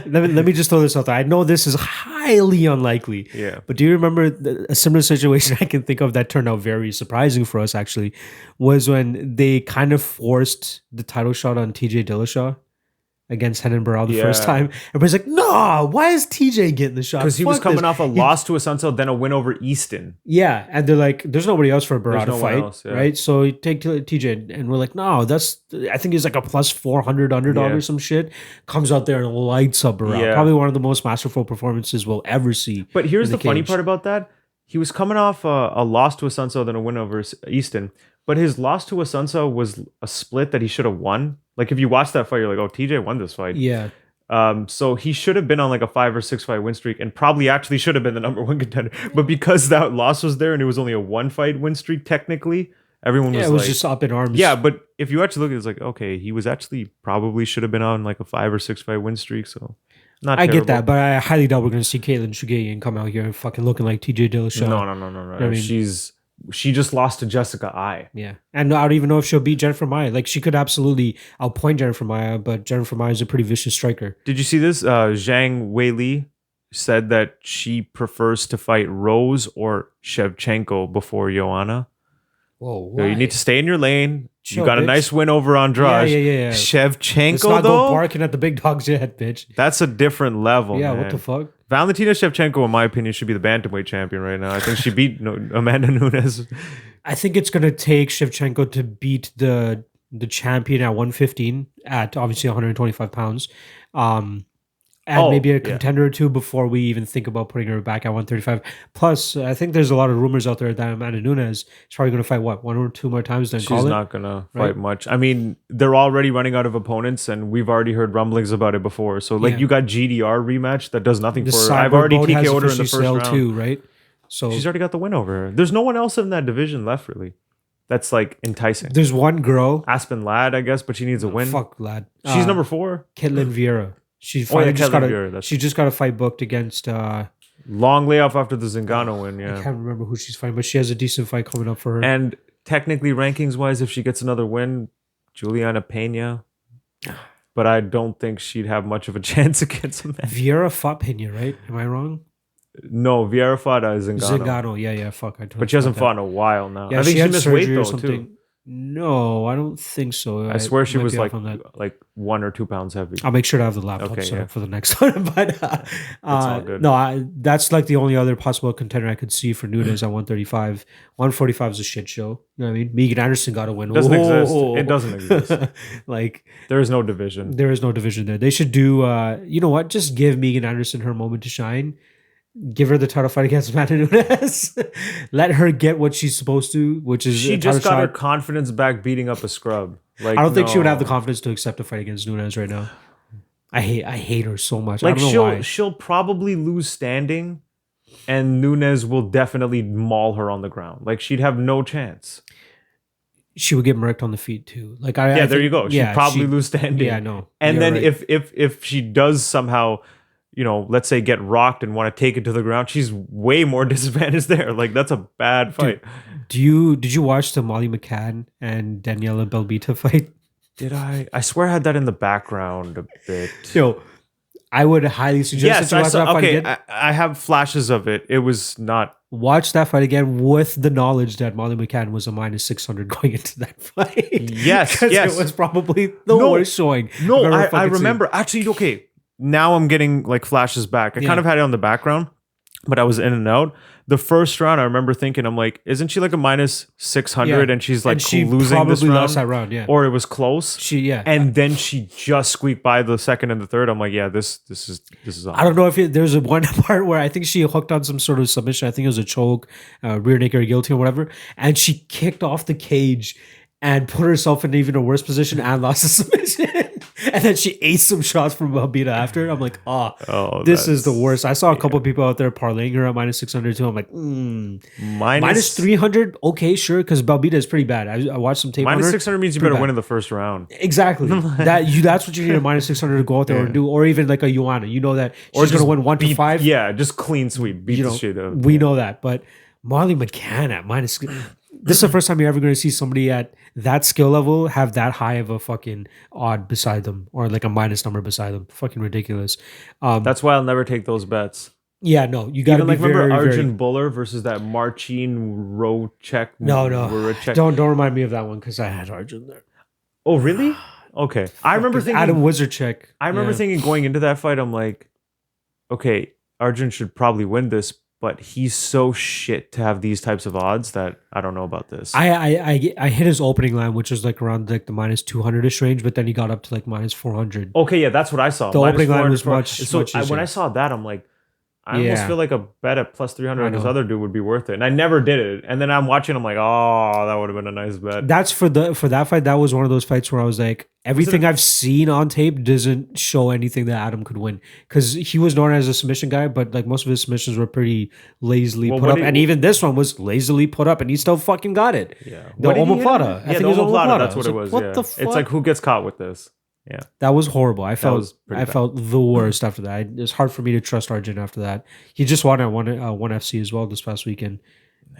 let me just throw this out there. I know this is highly unlikely. Yeah. But do you remember a similar situation I can think of that turned out very surprising for us? Actually, was when they kind of forced the title shot on TJ Dillashaw against Henan Barral the first Yeah. time. Everybody's like, "No, why is TJ getting the shot?" Because he was Fuck coming this." off a loss to Asuncio, then a win over Easton. Yeah, and they're like, "There's nobody else for Barral to no one fight, else, yeah. right?" So you take TJ, and we're like, "No, that's." I think he's like a plus 400 underdog Yeah. or some shit. Comes out there and lights up Barral. Yeah. Probably one of the most masterful performances we'll ever see. But here's in the funny cage. part about that. He was coming off a loss to Asuncio, then a win over Easton. But his loss to Asuncio was a split that he should have won. Like if you watch that fight, you're like, oh, TJ won this fight. Yeah, So he should have been on like a 5 or 6 fight win streak and probably actually should have been the number 1 contender. But because that loss was there and it was only a 1 fight win streak, technically, everyone was it was like, just up in arms. yeah. But if you actually look at it, it's like, okay, he was actually probably should have been on like a 5 or 6 fight win streak. So not I terrible. get that, but I highly doubt we're going to see Caitlin Chugayan come out here and fucking looking like TJ Dillashaw. No. I mean- She just lost to Jessica Ai. Yeah, and I don't even know if she'll beat Jennifer Maia. Like she could absolutely outpoint Jennifer Maia, but Jennifer Maia is a pretty vicious striker. Did you see this? Zhang Weili said that she prefers to fight Rose or Shevchenko before Joanna. Whoa, So you need to stay in your lane. Chill, you got a bitch. nice win over Andrade. Yeah. Let's Shevchenko, not go though, barking at the big dogs yet, bitch. that's a different level. Yeah, man. what the fuck? Valentina Shevchenko, in my opinion, should be the bantamweight champion right now. I think she beat Amanda Nunes. I think it's gonna take Shevchenko to beat the champion at 115 at obviously 125 pounds. And maybe a contender or two before we even think about putting her back at 135. Plus, I think there's a lot of rumors out there that Amanda Nunes is probably going to fight, 1 or 2 more times then She's call it? not going to right? fight much. I mean, they're already running out of opponents, and we've already heard rumblings about it before. So, like, Yeah. you got GDR rematch that does nothing The for her. I've Cyborg already boat has TKO'd her in the officially first sailed round. too, right? So She's already got the win over her. There's no one else in that division left, really. that's like enticing. There's one girl. Aspen Ladd, I guess, but she needs a win. Fuck lad. She's number 4. Caitlin Vieira. She Oh yeah, finally just Caitlin got a. Vieira. She just got a fight booked against. Long layoff after the Zingano win. I Yeah, can't remember who she's fighting, but she has a decent fight coming up for her. and technically rankings wise, if she gets another win, Juliana Pena. But I don't think she'd have much of a chance against him. Vieira fought Pena, right? Am I wrong? No, Vieira fought Zingano. Zingano, yeah, fuck. But she hasn't fought in a while now. Yeah, I think she had missed weight surgery or though something. too. No, I don't think so. I swear she might was be like off on that. like 1 or 2 pounds heavy. I'll make sure to have the laptop Okay, set yeah. up for the next one. But all good. no, that's like the only other possible contender I could see for Nunes at 135. 145 is a shit show. You know what I mean? Megan Anderson got to win. It doesn't exist. It doesn't exist. Like There is no division. there is no division there. They should do. You know what? Just give Megan Anderson her moment to shine. Give her the title fight against Amanda Nunes. Let her get what she's supposed to, which is She a just title got her shot. confidence back beating up a scrub. Like I don't think she would have the no. confidence to accept a fight against Nunes right now. I hate her so much. Like I don't know why. she'll probably lose standing, and Nunes will definitely maul her on the ground. Like she'd have no chance. She would get murked on the feet too. Like Yeah, there you go. She'd probably lose standing. Yeah, no. And You're then right. if she does somehow, let's say get rocked and want to take it to the ground, she's way more disadvantaged there. Like that's a bad fight. Did you watch the Molly McCann and Daniela Belbita fight? Did I? I swear I had that in the background a bit. Yo, I would highly suggest Yes, that you I watch saw. that fight Okay, again. I have flashes of it. It was not. Watch that fight again with the knowledge that Molly McCann was a minus 600 going into that fight. Yes, 'Cause yes. it was probably the No, worst showing. No, I've ever I fucking seen. remember. Actually, okay. Now I'm getting like flashes back. I Yeah. kind of had it on the background, but I was in and out. The first round, I remember thinking, I'm like, isn't she like a minus 600 Yeah. and she's like And she losing this probably round? lost that round, yeah. Or it was close. Yeah. And then she just squeaked by the second and the third. I'm like, yeah, this is I awesome. don't know if there's a one part where I think she hooked on some sort of submission. I think it was a choke, rear naked or guillotine or whatever. And she kicked off the cage and put herself in even a worse position and lost the submission. And then she aced some shots from Belbita after. I'm like, Oh, this is the that's- worst. I saw a couple of people out there parlaying her at minus 600 too. I'm like, minus 300. Okay, sure. Because Belbita is pretty bad. I watched some tape on Minus her. 600 means you Pretty better bad. win in the first round. Exactly. That's what you need a minus 600 to go out there and do. Or even like a Joanna. You know that she's going to just win 1 to 5. Yeah, just clean sweep. Beat You the know, shit out. we know that, but Molly McCann at minus. This is the first time you're ever going to see somebody at that skill level have that high of a fucking odd beside them, or like a minus number beside them. Fucking ridiculous. That's why I'll never take those bets. Yeah, no, you got to Even be like remember very, Arjun very. Buller versus that Marcin Rocek. No, Voracek? don't remind me of that one because I had Arjun there. Oh really? Okay. I remember thinking. Adam Wizardcheck. I remember thinking going into that fight, I'm like, okay, Arjun should probably win this, but he's so shit to have these types of odds that I don't know about this. I hit his opening line, which was like around like the minus 200ish range, but then he got up to like minus 400. Okay, yeah, that's what I saw. The Minus opening line 400 was for- much- So much when easier. I saw that, I'm like, I almost Yeah. feel like a bet at plus 300 I on this know. other dude would be worth it. And I never did it. And then I'm watching, I'm like, oh, that would have been a nice bet. That's for that fight. That was one of those fights where I was like, everything I've seen on tape doesn't show anything that Adam could win, because he was known as a submission guy, but like most of his submissions were pretty lazily Well, put what up, did- and even this one was lazily put up, and he still fucking got it. Yeah. The What did he hit him? omoplata. I Yeah, think the it was omoplata. omoplata. That's what I it like, was. what Yeah. the fuck? It's like, who gets caught with this? Yeah. That was horrible. I was felt pretty bad. the worst after that. It was hard for me to trust Arjun after that. He just won at one FC as well this past weekend.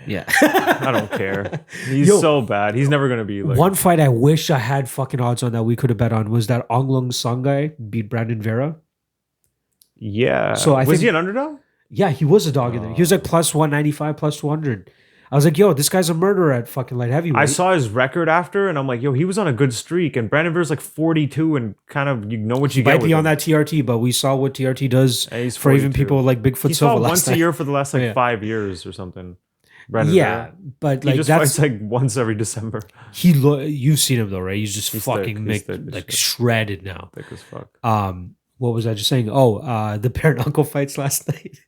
Yeah. I don't care. He's Yo. so bad. He's never going to be like. One fight I wish I had fucking odds on that we could have bet on was that Ong Lung Sung guy beat Brandon Vera. Yeah. So I was think- he an underdog? Yeah, he was a dog in there. He was like plus 195, plus 200. I was like, yo, this guy's a murderer at fucking light heavyweight. I saw his record after, and I'm like, yo, he was on a good streak. And Brandon Vera's like 42, and kind of you know what you Might get. be with on him. that TRT, but we saw what TRT does And he's for even 42. people like Bigfoot He's Silva fought last once night. a year for the last like Yeah. 5 years or something. Brandon Yeah, Vera. but He like just that's fights like once every December. you've seen him though, right? He's just He's fucking thick. He's thick as like shit. shredded now. Thick as fuck. What was I just saying? Oh, the bare knuckle fights last night.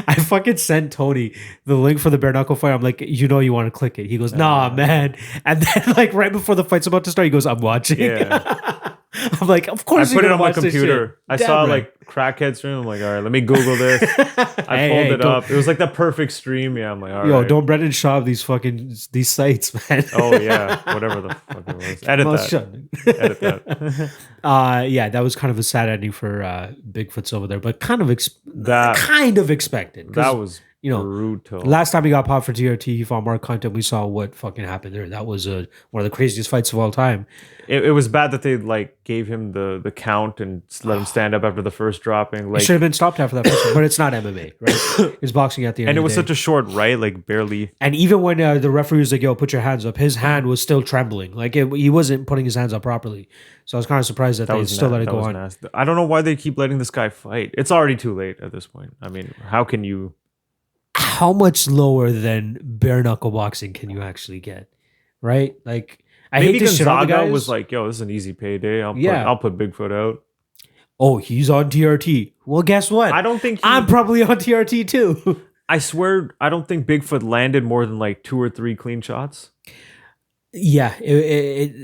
I fucking sent Tony the link for the bare knuckle fight. I'm like, you want to click it. He goes, nah, man. And then like right before the fight's about to start, he goes, I'm watching. Yeah. I'm like, of I course you're put it gonna on my watch this shit. computer. I Damn saw right. like crackhead stream. I'm like, all right, let me Google this. I pulled it don't, up. It was like the perfect stream. Yeah, I'm like, all yo, right. don't Brendan Schaub these sites, man. Oh yeah, whatever the fuck it was. Edit Mouth that. shut. Edit that. Yeah, that was kind of a sad ending for Bigfoot's over there, but That kind of expected. 'Cause, that was you know, brutal. last time he got popped for TRT, he found more content. We saw what fucking happened there. That was one of the craziest fights of all time. It was bad that they like gave him the count and let him stand up after the first dropping. It Like, should have been stopped after that first one, but it's not MMA, right? It's boxing at the end. and it of was the such day. a short right, like barely. And even when the referee was like, "Yo, put your hands up," his hand was still trembling. Like he wasn't putting his hands up properly. So I was kind of surprised that they still let it go on. Nasty. I don't know why they keep letting this guy fight. It's already too late at this point. I mean, how can you? How much lower than bare knuckle boxing can you actually get? Right? Like I Maybe hate to shit on the Gonzaga guys. was like, "Yo, this is an easy payday. Yeah. I'll put Bigfoot out." Oh, he's on TRT. Well, guess what? I don't think I'm probably on TRT too. I swear, I don't think Bigfoot landed more than like 2 or 3 clean shots. Yeah,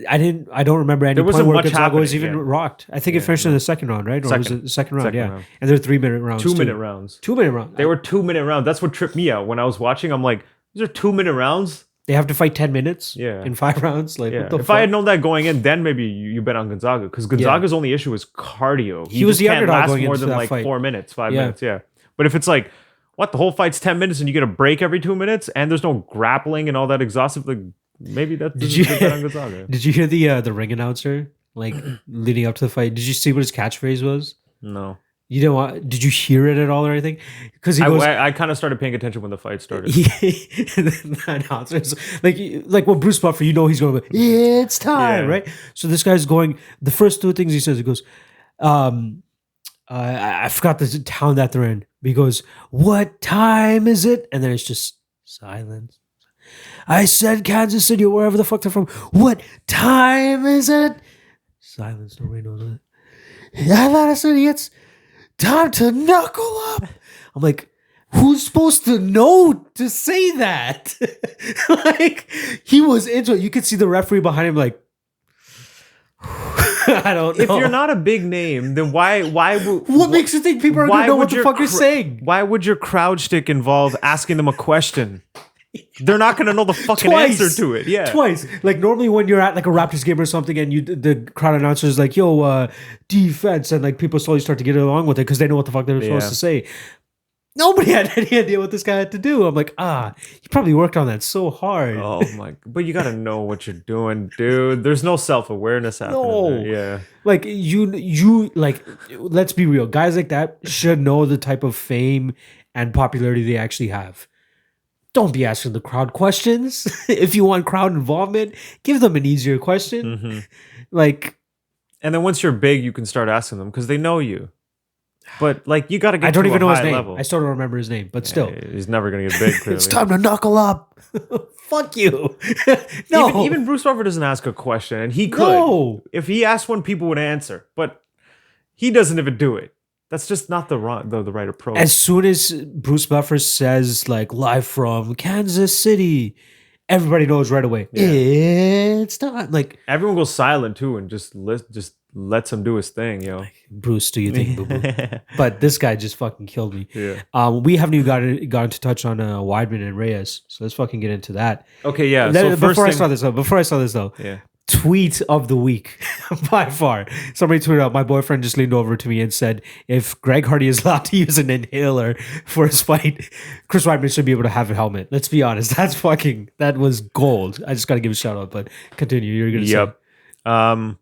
I don't remember any There point wasn't where much Gonzaga was happening, even yeah. rocked. I think it finished in the second round, right? Or was Second. it the second round? Second Yeah. round. And they're 3-minute rounds. 2-minute rounds. 2-minute round. They were 2-minute rounds. That's what tripped me out when I was watching. I'm like, these are 2-minute rounds. They have to fight 10 minutes Yeah. in 5 rounds. Like, Yeah. what the If fuck? I had known that going in, then maybe you bet on Gonzaga because Gonzaga's only issue is cardio. He was just the can't underdog last going more into than that like fight. 4 minutes, 5 Yeah. minutes. Yeah. But if it's like, what, the whole fight's 10 minutes and you get a break every 2 minutes and there's no grappling and all that exhaustive, like maybe that's a bet on Gonzaga. Did you hear the ring announcer like leading up to the fight? Did you see what his catchphrase was? No. You didn't want? Did you hear it at all or anything? Because he goes, I kind of started paying attention when the fight started. the announcer's like when Bruce Buffer, you know he's going, it's time, Yeah. right? So this guy's going. The first 2 things he says, he goes, I forgot the town that they're in. He goes, "What time is it?" And then it's just silence. I said Kansas City or wherever the fuck they're from. What time is it? Silence. Nobody knows it. Atlanta City, it's time to knuckle up. I'm like, who's supposed to know to say that? Like, he was into it. You could see the referee behind him, like, I don't know. If you're not a big name, then why what makes you think people are going to know what the fuck you're saying? Why would your crowd shtick involve asking them a question? They're not going to know the fucking Twice. answer to it. Yeah. Twice. Like, normally when you're at like a Raptors game or something and the crowd announcer is like, yo, defense, and like people slowly start to get along with it because they know what the fuck they're supposed to say. Nobody had any idea what this guy had to do. I'm like, he probably worked on that so hard. Oh my! But you got to know what you're doing, dude. There's no self-awareness happening. No. There. Yeah. Like you like, let's be real. Guys like that should know the type of fame and popularity they actually have. Don't be asking the crowd questions. If you want crowd involvement, give them an easier question. Mm-hmm. Like, and then once you're big, you can start asking them because they know you. But like, you got to get. I don't to even a know his high name. level. I still don't remember his name, but still, He's never gonna get big. Clearly. it's time to knuckle up. Fuck you. No, Even Bruce Buffer doesn't ask a question, and he could. No. If he asked one, people would answer, but he doesn't even do it. That's just not the right approach. As soon as Bruce Buffer says like live from Kansas City, everybody knows right away. Yeah. It's time. Like, everyone goes silent too, and just lets him do his thing, yo. Bruce, do you think? Boo-boo? But this guy just fucking killed me. Yeah. We haven't even gotten to touch on Weidman and Reyes, so let's fucking get into that. Okay, yeah. Then- So before I first saw this though, yeah. tweet of the week by far. Somebody tweeted out, my boyfriend just leaned over to me and said, if Greg Hardy is allowed to use an inhaler for his fight, Chris Weidman should be able to have a helmet. Let's be honest. That was gold. I just got to give a shout out, but continue. You're going to say.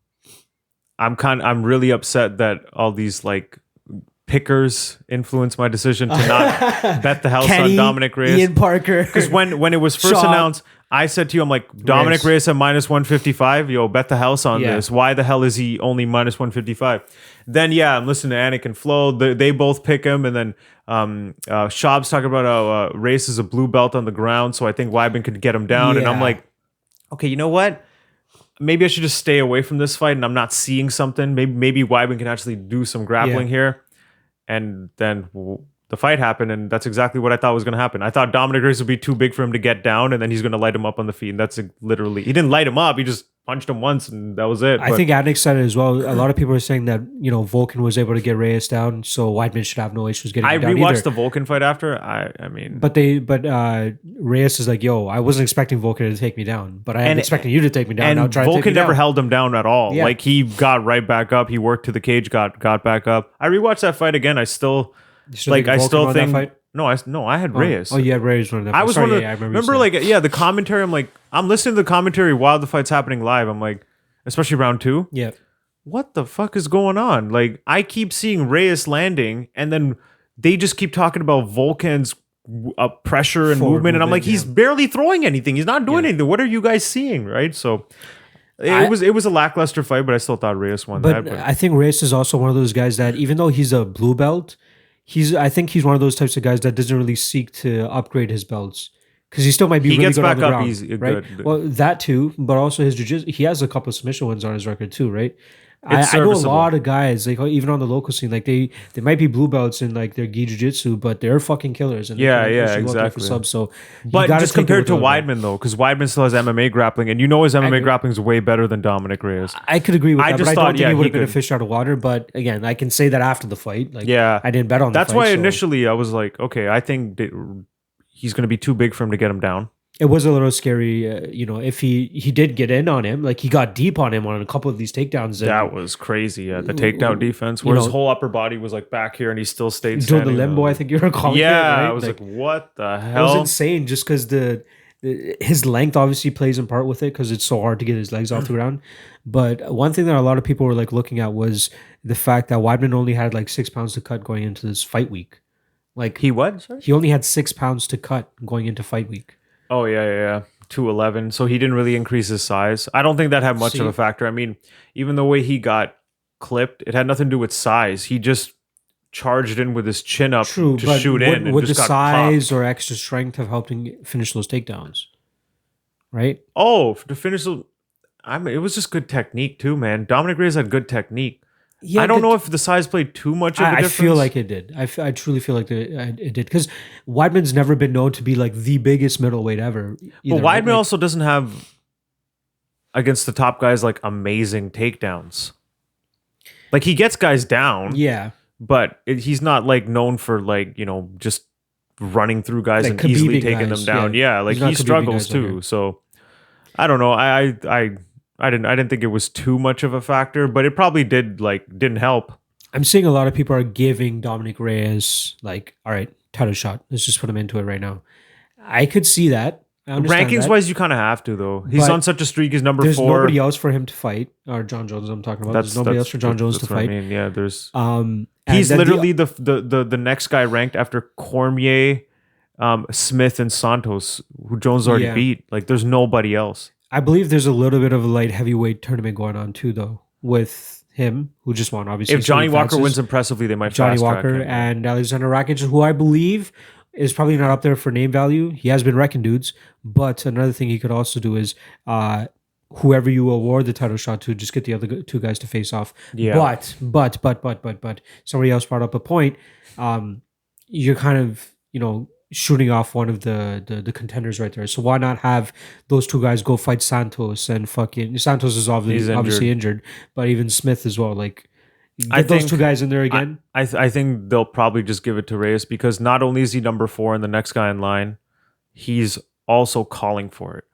I'm really upset that all these like pickers influenced my decision to not bet the house Kenny, on Dominic Reyes. Ian Parker. Because when it was first Shaw. announced, I said to you, I'm like, Dominic Reyes at minus 155. Yo, bet the house on this. Why the hell is he only minus 155? Then, I'm listening to Anik and Flo. They both pick him. And then Schaub's talking about how Reyes is a blue belt on the ground. So I think Weidman could get him down. And I'm like, okay, you know what? Maybe I should just stay away from this fight and I'm not seeing something. Maybe Weidman can actually do some grappling here. And then the fight happened, and that's exactly what I thought was going to happen. I thought Dominic Reyes would be too big for him to get down, and then he's going to light him up on the feet. And that's literally, he didn't light him up. He just punched him once and that was it. I But think Adnick said it as well. A lot of people are saying that, Volkan was able to get Reyes down, so Weidman should have no issues getting I him down rewatched either. the Vulcan fight after. I mean, But Reyes is like, yo, I wasn't expecting Volkan to take me down, but I am And- expecting you to take me down. and Now try to take me Vulcan never down. held him down at all. Yeah. Like he got right back up. He worked to the cage, got back up. I rewatched that fight again. I still You still like. think I Volkan still won that think fight? no. I had Reyes. Oh, yeah, Reyes won that fight. I was Sorry, one of yeah, I remember you like the commentary. I'm like I'm listening to the commentary while the fight's happening live. I'm like, especially round 2. yeah. What the fuck is going on? Like I keep seeing Reyes landing, and then they just keep talking about Vulcan's pressure and Forward movement, and I'm like, movement, he's barely throwing anything. He's not doing Yeah. anything. What are you guys seeing, right? So it was a lackluster fight, but I still thought Reyes won But that. But I think Reyes is also one of those guys that, even though he's a blue belt, I think he's one of those types of guys that doesn't really seek to upgrade his belts because he still might be He really gets good back on the up ground, easy- right? good. Well, that too, but also his jiu-jitsu. He has a couple of submission wins on his record too, right? I It's know a serviceable. lot of guys, like even on the local scene, like they might be blue belts in like their gi jiu-jitsu, but they're fucking killers. And they Yeah, can yeah, push you up there for exactly. subs, so you but gotta just take it compared with to a little bit. Weidman though, because Weidman still has MMA grappling, and you know his MMA agree. grappling is way better than Dominic Reyes. I could agree with I that, just but I thought, don't think yeah, he would he have been a could- fish out of water. But again, I can say that after the fight. Like, Yeah. I didn't bet on That's the fight. why so initially I was like, okay, I think he's going to be too big for him to get him down. it was a little scary. If he did get in on him, like he got deep on him on a couple of these takedowns. And That was crazy. Yeah, the takedown defense, where his know- whole upper body was like back here, and he still stayed doing the standing. limbo, I think you were calling it. Yeah, right? I was like, what the it was hell? insane. Just because his length obviously plays in part with it because it's so hard to get his legs off the ground. But one thing that a lot of people were like looking at was the fact that Weidman only had like 6 pounds to cut going into this fight week. Like He what? Sorry? he only had 6 pounds to cut going into fight week. Oh yeah. 211. So he didn't really increase his size. I don't think that had much of See? a factor. I mean, even the way he got clipped, it had nothing to do with size. He just charged in with his chin up True, to but shoot in, and would the just got size popped. or extra strength have helped him finish those takedowns? Right? Oh, to finish the. It was just good technique too, man. Dominic Reyes had good technique. Yeah, I don't the- know if the size played too much of a I difference. feel like it did. I truly feel like it did because Weidman's never been known to be like the biggest middleweight ever. But either, Weidman right? Like, also doesn't have against the top guys like amazing takedowns. Like he gets guys down, yeah, but he's not like known for like just running through guys Like and easily Khabibing taking guys, them down. yeah. Yeah, like He's not he Khabibing struggles guys out too. here. So I don't know. I didn't think it was too much of a factor, but it probably didn't help. I'm seeing a lot of people are giving Dominic Reyes like, all right, title shot. Let's just put him into it right now. I could see that. I understand Rankings that. wise, you kind of have to though. He's But on such a streak. He's number There's 4. nobody else for him to fight, or John Jones. I'm talking about. There's nobody else for John Jones to that's what fight. I mean, yeah, there's. And He's then literally the next guy ranked after Cormier, Smith, and Santos, who Jones already Yeah. beat. Like, there's nobody else. I believe there's a little bit of a light heavyweight tournament going on too, though, with him who just won. Obviously, If Johnny so he Walker advances. wins impressively, they might Johnny fast track Walker him. and Alexander Rakic, who I believe is probably not up there for name value. He has been wrecking dudes, but another thing he could also do is whoever you award the title shot to, just get the other two guys to face off. Yeah. But somebody else brought up a point. You're kind of shooting off one of the contenders right there. So why not have those two guys go fight Santos and fucking Santos is obviously injured, but even Smith as well. Like get those think- two guys in there again. I think they'll probably just give it to Reyes because not only is he number 4 and the next guy in line, he's also calling for it.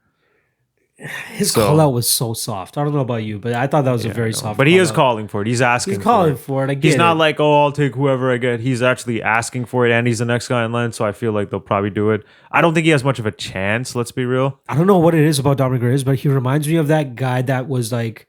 His So- call out was so soft. I don't know about you, but I thought that was a Yeah, very I know. soft. But he is call-out. calling for it. He's asking He's calling for it. for it. I get He's not it. like, oh, I'll take whoever I get. He's actually asking for it, and he's the next guy in line. So I feel like they'll probably do it. I don't think he has much of a chance. Let's be real. I don't know what it is about Dominic Reyes, but he reminds me of that guy that was like,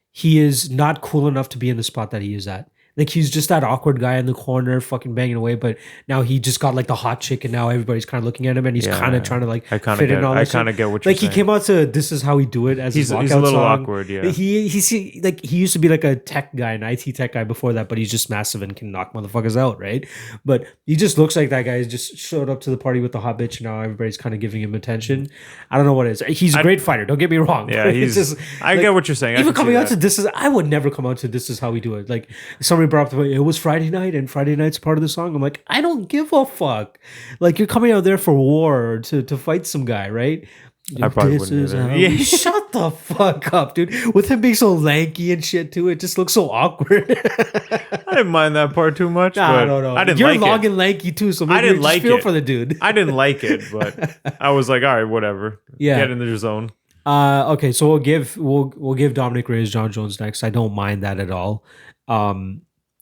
he is not cool enough to be in the spot that he is at. Like he's just that awkward guy in the corner, fucking banging away. But now he just got like the hot chick, and now everybody's kind of looking at him, and he's Yeah, kind of trying to like I kinda fit get- in all I that kinda shit. get what you're like he saying. came out to "This Is How We Do It" as He's his a walkout little song. awkward, yeah. He like he used to be like a tech guy, an IT tech guy before that, but he's just massive and can knock motherfuckers out, right? But he just looks like that guy. He just showed up to the party with the hot bitch, and now everybody's kind of giving him attention. I don't know what it is. He's a great fighter. Don't get me wrong. Yeah, but he's. it's I get what you're saying. I even can see coming out that. to "This Is," I would never come out to "This Is How We Do It." Like somebody brought up it was Friday night, and Friday night's part of the song. I'm like, I don't give a fuck. Like you're coming out there for war to fight some guy, right? I probably This wouldn't is either. how Yeah. we shut the fuck up, dude. With him being so lanky and shit too, it just looks so awkward. I didn't mind that part too much, Nah, but no, no. I didn't You're like long it. and lanky too, so I maybe you didn't just like feel it. for the dude. I didn't like it, but I was like, all right, whatever. Yeah. Get in your zone. Okay, so we'll give Dominic Reyes John Jones next. I don't mind that at all.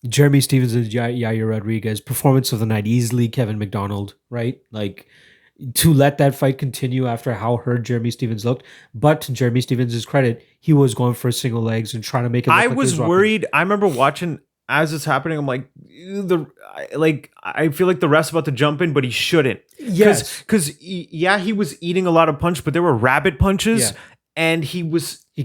Jeremy Stevens and Yair Rodriguez, performance of the night, easily Kevin McDonald, right? Like to let that fight continue after how hurt Jeremy Stevens looked. But to Jeremy Stevens' credit, he was going for single legs and trying to make it look I like he was rocking. worried. I remember watching as it's happening. I'm like, I feel like the ref's about to jump in, but he shouldn't. Yes. Because he was eating a lot of punch, but there were rabbit punches, Yeah. and he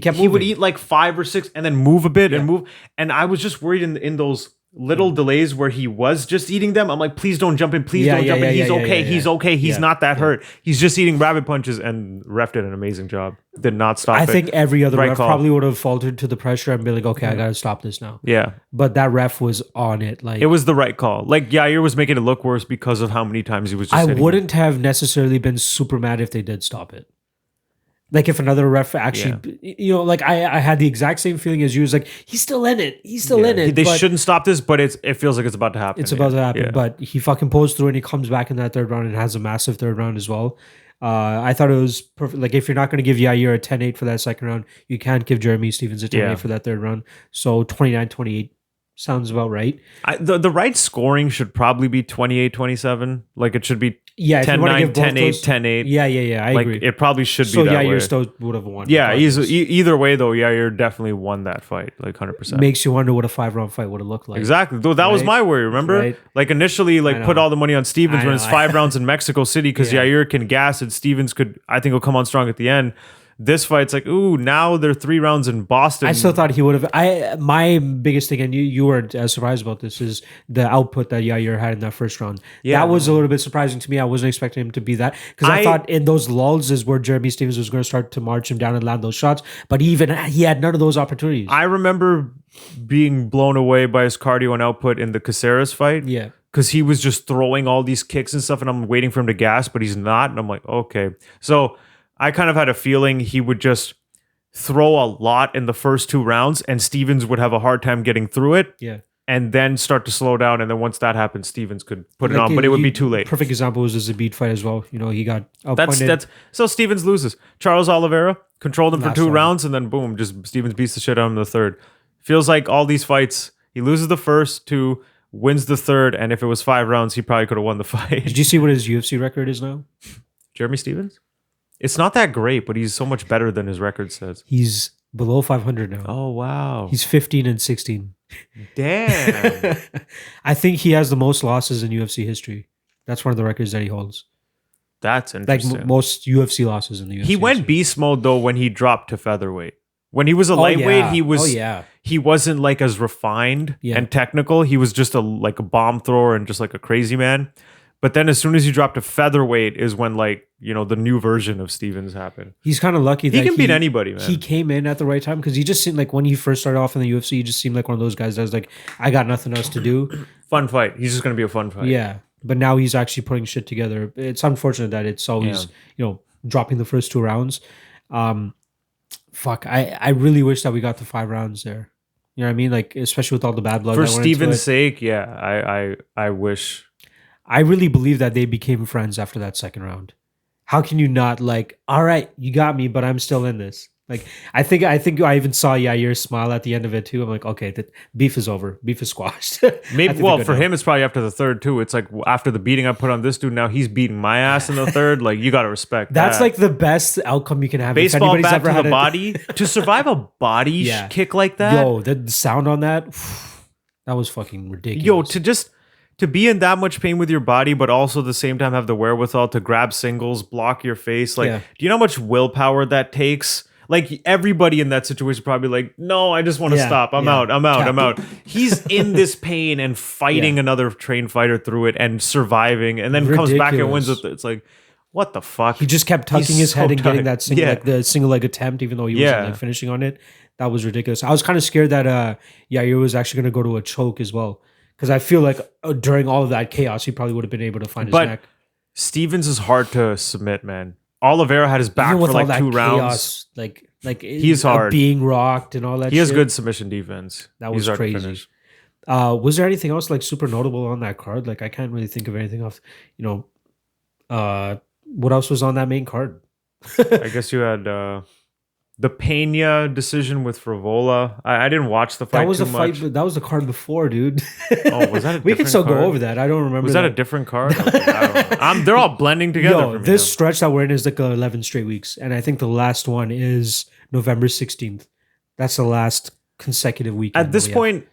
kept would moving. eat like 5 or 6 and then move a bit and move. And I was just worried in those little delays where he was just eating them. I'm like, please don't jump in. Please don't jump in. He's okay. He's okay. He's not that hurt. He's just eating rabbit punches, and ref did an amazing job. Did not stop it. I think every other Right ref call. probably would have faltered to the pressure and be like, okay, I gotta stop this now. Yeah. But that ref was on it. Like It was the right call. Like Yair was making it look worse because of how many times he was just I hitting him. wouldn't have necessarily been super mad if they did stop it. Like if another ref actually, like I had the exact same feeling as you. Was like, he's still in it. He's still in it. They but shouldn't stop this, but it feels like it's about to happen. It's about to happen. Yeah. But he fucking pulls through and he comes back in that third round and has a massive third round as well. I thought it was perfect. Like if you're not going to give Yair a 10-8 for that second round, you can't give Jeremy Stevens a 10-8 for that third round. So 29-28 sounds about right. The right scoring should probably be 28-27. Like it should be 10-9, 10-8, 10-8. Yeah. I like agree. it probably should be So that way. Yair still would have won. Yeah, regardless. either way though, Yair definitely won that fight, like 100%. Makes you wonder what a 5-round fight would have looked like. Exactly. Though that was Right? my worry, remember? Right. Like initially, I put know. all the money on Stevens I when it's know. 5 rounds in Mexico City because Yeah. Yair can gas and Stevens I think will come on strong at the end. This fight's like, ooh, now they're 3 rounds in Boston. I still thought he would have. My biggest thing, and you weren't as surprised about this, is the output that Yair had in that first round. Yeah. That was a little bit surprising to me. I wasn't expecting him to be that because I thought in those lulls is where Jeremy Stevens was going to start to march him down and land those shots. But he had none of those opportunities. I remember being blown away by his cardio and output in the Caceres fight. Yeah. Because he was just throwing all these kicks and stuff, and I'm waiting for him to gas, but he's not. And I'm like, okay. So I kind of had a feeling he would just throw a lot in the first 2 rounds, and Stevens would have a hard time getting through it. Yeah. And then start to slow down, and then once that happens, Stevens could put it on, but it would be too late. Perfect example was the Zabit fight as well. He got outpointed. That's so Stevens loses. Charles Oliveira controlled him for Last 2 round. rounds, and then boom, just Stevens beats the shit out of him in the third. Feels like all these fights, he loses the first 2, wins the third, and if it was 5 rounds, he probably could have won the fight. Did you see what his UFC record is now? Jeremy Stevens? It's not that great, but he's so much better than his record says. He's below 500 now. Oh wow. He's 15-16. Damn. I think he has the most losses in UFC history. That's one of the records that he holds. That's Like interesting. most UFC losses in the UFC. He went history. beast mode though when he dropped to featherweight. When he was a lightweight, yeah. he was Oh yeah. he wasn't like as refined Yeah. and technical. He was just a bomb thrower and just like a crazy man. But then as soon as he dropped to featherweight is when the new version of Stevens happened. He's kind of lucky that He can beat anybody, man. He came in at the right time because he just seemed like when he first started off in the UFC, he just seemed like one of those guys that was like, I got nothing else to do. Fun fight. He's just gonna be a fun fight. Yeah. But now he's actually putting shit together. It's unfortunate that it's always, dropping the first 2 rounds. Fuck. I really wish that we got the 5 rounds there. You know what I mean? Like, especially with all the bad blood. For that went into Stevens' it. sake, yeah. I wish. I really believe that they became friends after that second round. How can you not all right, you got me, but I'm still in this. Like, I think I even saw Yair smile at the end of it too. I'm like, okay, the beef is over. Beef is squashed. Maybe for him it's probably after the third too. It's like after the beating I put on this dude, now he's beating my ass in the third. Like you gotta respect That's that. like the best outcome you can have. If Baseball anybody's bat ever to had the a- body. To survive a body Yeah. kick like that. Yo, the sound on that, that was fucking ridiculous. Yo, to be in that much pain with your body, but also at the same time have the wherewithal to grab singles, block your face. Like, Yeah. do you know how much willpower that takes? Like everybody in that situation probably like, no, I just want to Yeah, stop. I'm yeah. out. I'm out. He's in this pain and fighting Yeah. another trained fighter through it and surviving, and then comes back and wins Ridiculous. with it. It's like, what the fuck? He just kept tucking He's his head so and getting tight. that single, Yeah. the single leg attempt, even though he Yeah. wasn't finishing on it. That was ridiculous. I was kind of scared that Yair was actually going to go to a choke as well, because I feel like during all of that chaos, he probably would have been able to find his But neck. Stevens is hard to submit, man. Oliveira had his Even back with for all like that 2 rounds. chaos, He's hard. being rocked and all that. He has shit. good submission defense. That He's was hard to crazy. finish. Was there anything else like super notable on that card? Like I can't really think of anything off. You know, what else was on that main card? I guess you had the Pena decision with Frivola. I didn't watch the fight That was too the fight. much. But that was the card before, dude. Oh, was that a We can different still card? go over that. I don't remember. Was that a different card? Okay, I don't know. They're all blending together Yo, for me this now. stretch that we're in is like 11 straight weeks, and I think the last one is November 16th. That's the last consecutive weekend. At this point,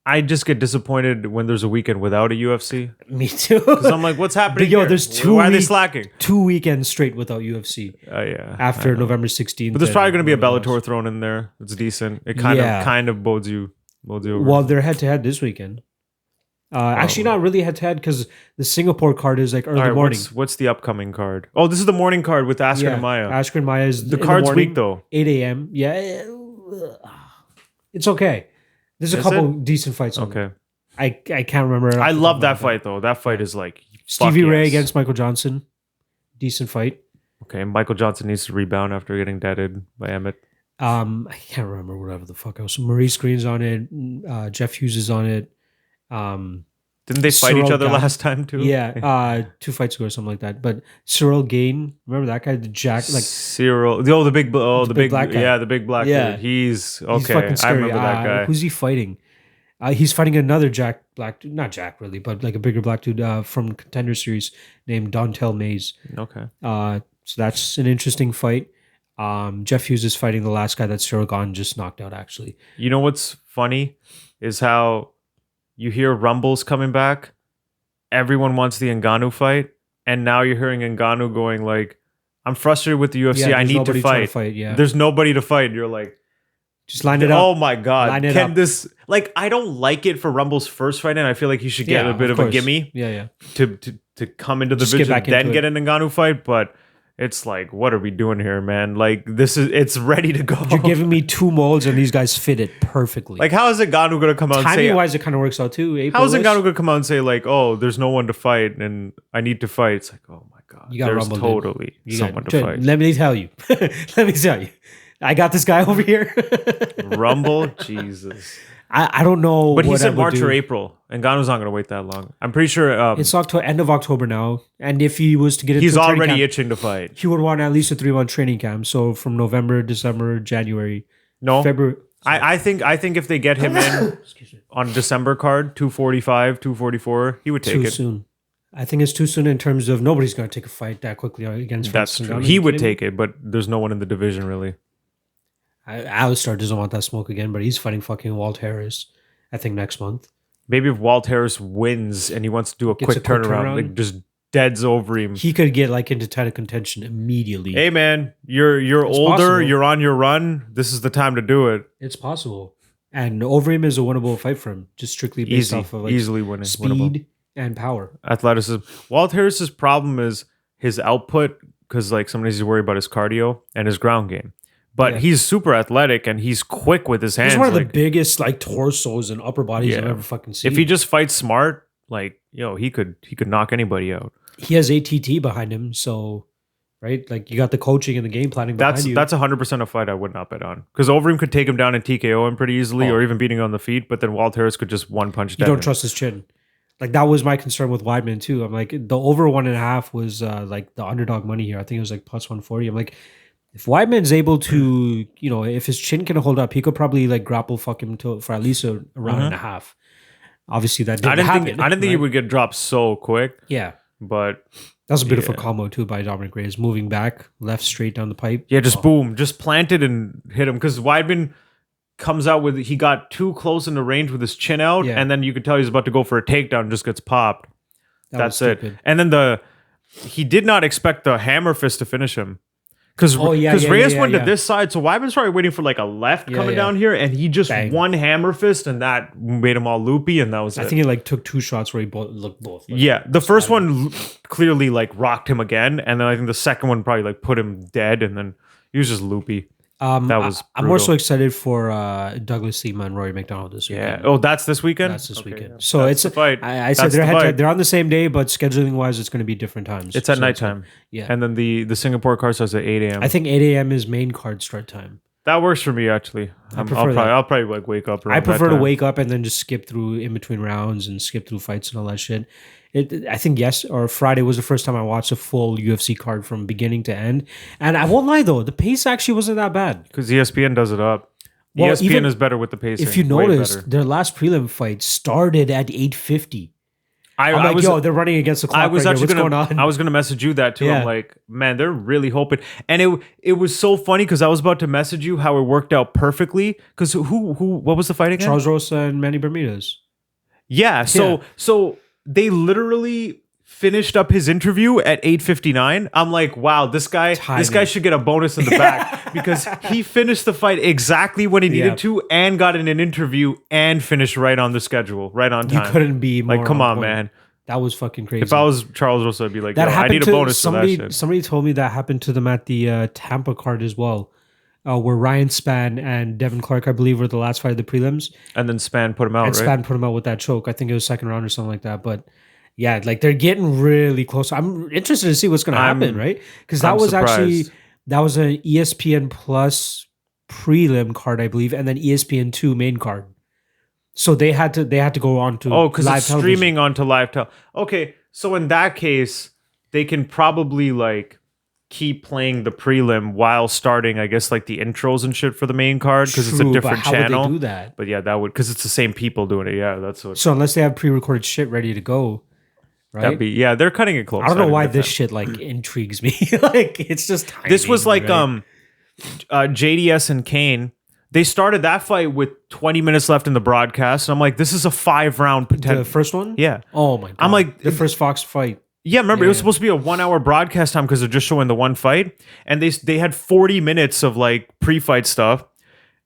I just get disappointed when there's a weekend without a UFC. Me too. Because I'm like, what's happening? But yo, here? there's two. Why are they slacking? 2 weekends straight without UFC. Yeah. After November 16th. But there's probably going to be a whatever Bellator else. thrown in there. It's decent. It Yeah. kind of bodes you over. Well, they're head to head this weekend. Actually, not really head to head because the Singapore card is like early All right, morning. what's the upcoming card? Oh, this is the morning card with Askren and Maya. Askren and Maya is The in card's morning, weak though. 8 a.m. Yeah, it's okay. There's a Is couple it? decent fights on Okay. there. I can't remember. I love that fight though. That fight is like Stevie fuck Ray yes. against Michael Johnson. Decent fight. Okay, Michael Johnson needs to rebound after getting deaded by Emmett. I can't remember whatever the fuck else. Maurice Green's on it. Jeff Hughes is on it. Didn't they fight each Cyril other Gane. last time too? Yeah, 2 fights ago or something like that. But Cyril Gain, remember that guy, the Jack, like Cyril. The big the big black guy. Yeah, the big black Yeah. dude. He's okay. he's fucking I scary. remember that guy. Who's he fighting? He's fighting another Jack black dude, not Jack really, but like a bigger black dude from Contender Series named Dontel Mays. Okay. So that's an interesting fight. Jeff Hughes is fighting the last guy that Cyril Gane just knocked out. Actually, You know what's funny is how you hear rumbles coming back. Everyone wants the Ngannou fight, and now you're hearing Ngannou going like, "I'm frustrated with the UFC. I there's need to nobody trying fight. Yeah, There's nobody to fight." You're like, just line it up. "Oh my god, Line it can up. this?" Like, I don't like it for Rumble's first fight, and I feel like he should get a bit of a course. gimme Yeah. to come into the Just get vision, back then into get an Ngannou fight. But it's like, what are we doing here, man? Like, it's ready to go. You're giving me 2 molds, and these guys fit it perfectly. Like, how is Ngannou going to come out and say? Timing wise, it kind of works out too. How is April-ish. Ngannou going to come out and say like, "Oh, there's no one to fight, and I need to fight"? It's like, oh my god, You got there's Rumble, dude. totally You got- someone to fight. Let me tell you. Let me tell you. I got this guy over here. Rumble, Jesus. I don't know. But he what I said would March do. or April, and Ngannou's not going to wait that long. I'm pretty sure It's end of October now, and if he was to get into he's a training already camp, itching to fight. he would want at least a 3-month training camp. So from November, December, January, No, February. I think if they get him in Excuse me. on December card, 245, 244, he would take Too it. soon. I think it's too soon in terms of nobody's going to take a fight that quickly against. That's Francis true. Ngannou. He You would kidding me? take it, but there's no one in the division really. Alistar doesn't want that smoke again, but he's fighting fucking Walt Harris. I think next month. Maybe if Walt Harris wins and he wants to do a Gets quick a quick turnaround, turnaround. like just deads over him. He could get like into title contention immediately. Hey man, you're It's older, possible. you're on your run. This is the time to do it. It's possible. And over him is a winnable fight for him, just strictly based Easy, off of like easily winning, speed winnable. and power. Athleticism. Walt Harris's problem is his output because like somebody's worried about his cardio and his ground game. But Yeah. he's super athletic and he's quick with his hands. He's one of the like, biggest like torsos and upper bodies I've Yeah. ever fucking seen. if he just fights smart, like he could knock anybody out. He has ATT behind him, so right, like you got the coaching and the game planning behind you. That's 100% a fight I would not bet on because Overeem could take him down and TKO him pretty easily, Oh. or even beating on the feet. But then Walt Harris could just one punch. You dead don't him. trust his chin. Like that was my concern with Weidman too. I'm like the over 1.5 was like the underdog money here. I think it was like plus 140. I'm like, if Weidman's able to, if his chin can hold up, he could probably like grapple fuck him for at least a round and a half. Obviously, that didn't happen. I didn't think he right? would get dropped so quick, Yeah, but that was a beautiful Yeah. combo too by Dominic Reyes, moving back, left straight down the pipe. yeah, just Oh. boom, just planted and hit him because Weidman comes out with he got too close in the range with his chin out, Yeah. and then you could tell he's about to go for a takedown, and just gets popped. That That's was it. stupid. And then he did not expect the hammer fist to finish him. Because Oh, yeah, Reyes yeah, went yeah. to this side, so Weidman's probably waiting for like a left Yeah, coming yeah. down here, and he just Bang. one hammer fist, and that made him all loopy, and that was I it. think he like took 2 shots where he looked both. Like, Yeah, the first one clearly like rocked him again, and then I think the second one probably like put him dead, and then he was just loopy. That was I'm more so brutal. excited for Douglas Lima and Rory McDonald this Yeah. weekend. Oh, that's this weekend? That's this Okay, yeah. weekend. So That's it's the fight. I said That's they're the head to head. fight. They're on the same day, but scheduling wise, it's going to be different times. It's at So nighttime. yeah. And then the Singapore card starts at 8 I a.m. think 8 a.m. is main card start time. That works for me actually. prefer that. I'll probably like wake up I around that prefer to time. wake up and then just skip through in between rounds and skip through fights and all that shit. I think yes or Friday was the first time I watched a full UFC card from beginning to end, and I won't lie though, the pace actually wasn't that bad. Because ESPN does it up. Well, ESPN even is better with the pacing. If you Way noticed, better. their last prelim fight started at 8:50. I'm I like, was yo, they're running against the clock. I was right actually here. What's gonna going on? I was gonna message you that too. Yeah. I'm like, man, they're really hoping. And it was so funny because I was about to message you how it worked out perfectly. Because who what was the fight again? Charles Rosa and Manny Bermudez. Yeah. So they literally finished up his interview at 8:59. I'm like, wow, this guy Timing. should get a bonus in the back because he finished the fight exactly when he needed Yeah. to and got in an interview and finished right on the schedule, right on You time. couldn't be more Like, come on on, point. man. That was fucking crazy. If I was Charles Rosa, I'd be like, that yo, I happened need a to bonus somebody. for that shit. Somebody told me that happened to them at the Tampa card as well, where Ryan Spann and Devin Clark, I believe, were the last fight of the prelims, And then Span put him out, and right? Spann put him out with that choke. I think it was second round or something like that. But yeah, like they're getting really close. I'm interested to see what's going to happen, right? Because that I'm was actually surprised. that was an ESPN Plus prelim card, I believe, and then ESPN2 main card. So they had to go on to Oh, because it's television. streaming onto live tel. Okay, so in that case, they can probably like keep playing the prelim while starting, I guess, like the intros and shit for the main card because it's a True, but different how would they channel. do that? But yeah, that would because it's the same people doing it. Yeah, that's what So unless they have pre-recorded shit ready to go, right? that'd be. Yeah, they're cutting it close. I don't know didn't why get this that. shit like intrigues me. Like it's just This was timing, like right? JDS and Kane. They started that fight with 20 minutes left in the broadcast, and I'm like, this is a 5-round potential. The first one. Yeah. Oh my god. I'm like- the first Fox fight. Yeah, remember it was Yeah. supposed to be a 1-hour broadcast time because they're just showing the one fight, and they had 40 minutes of like pre-fight stuff,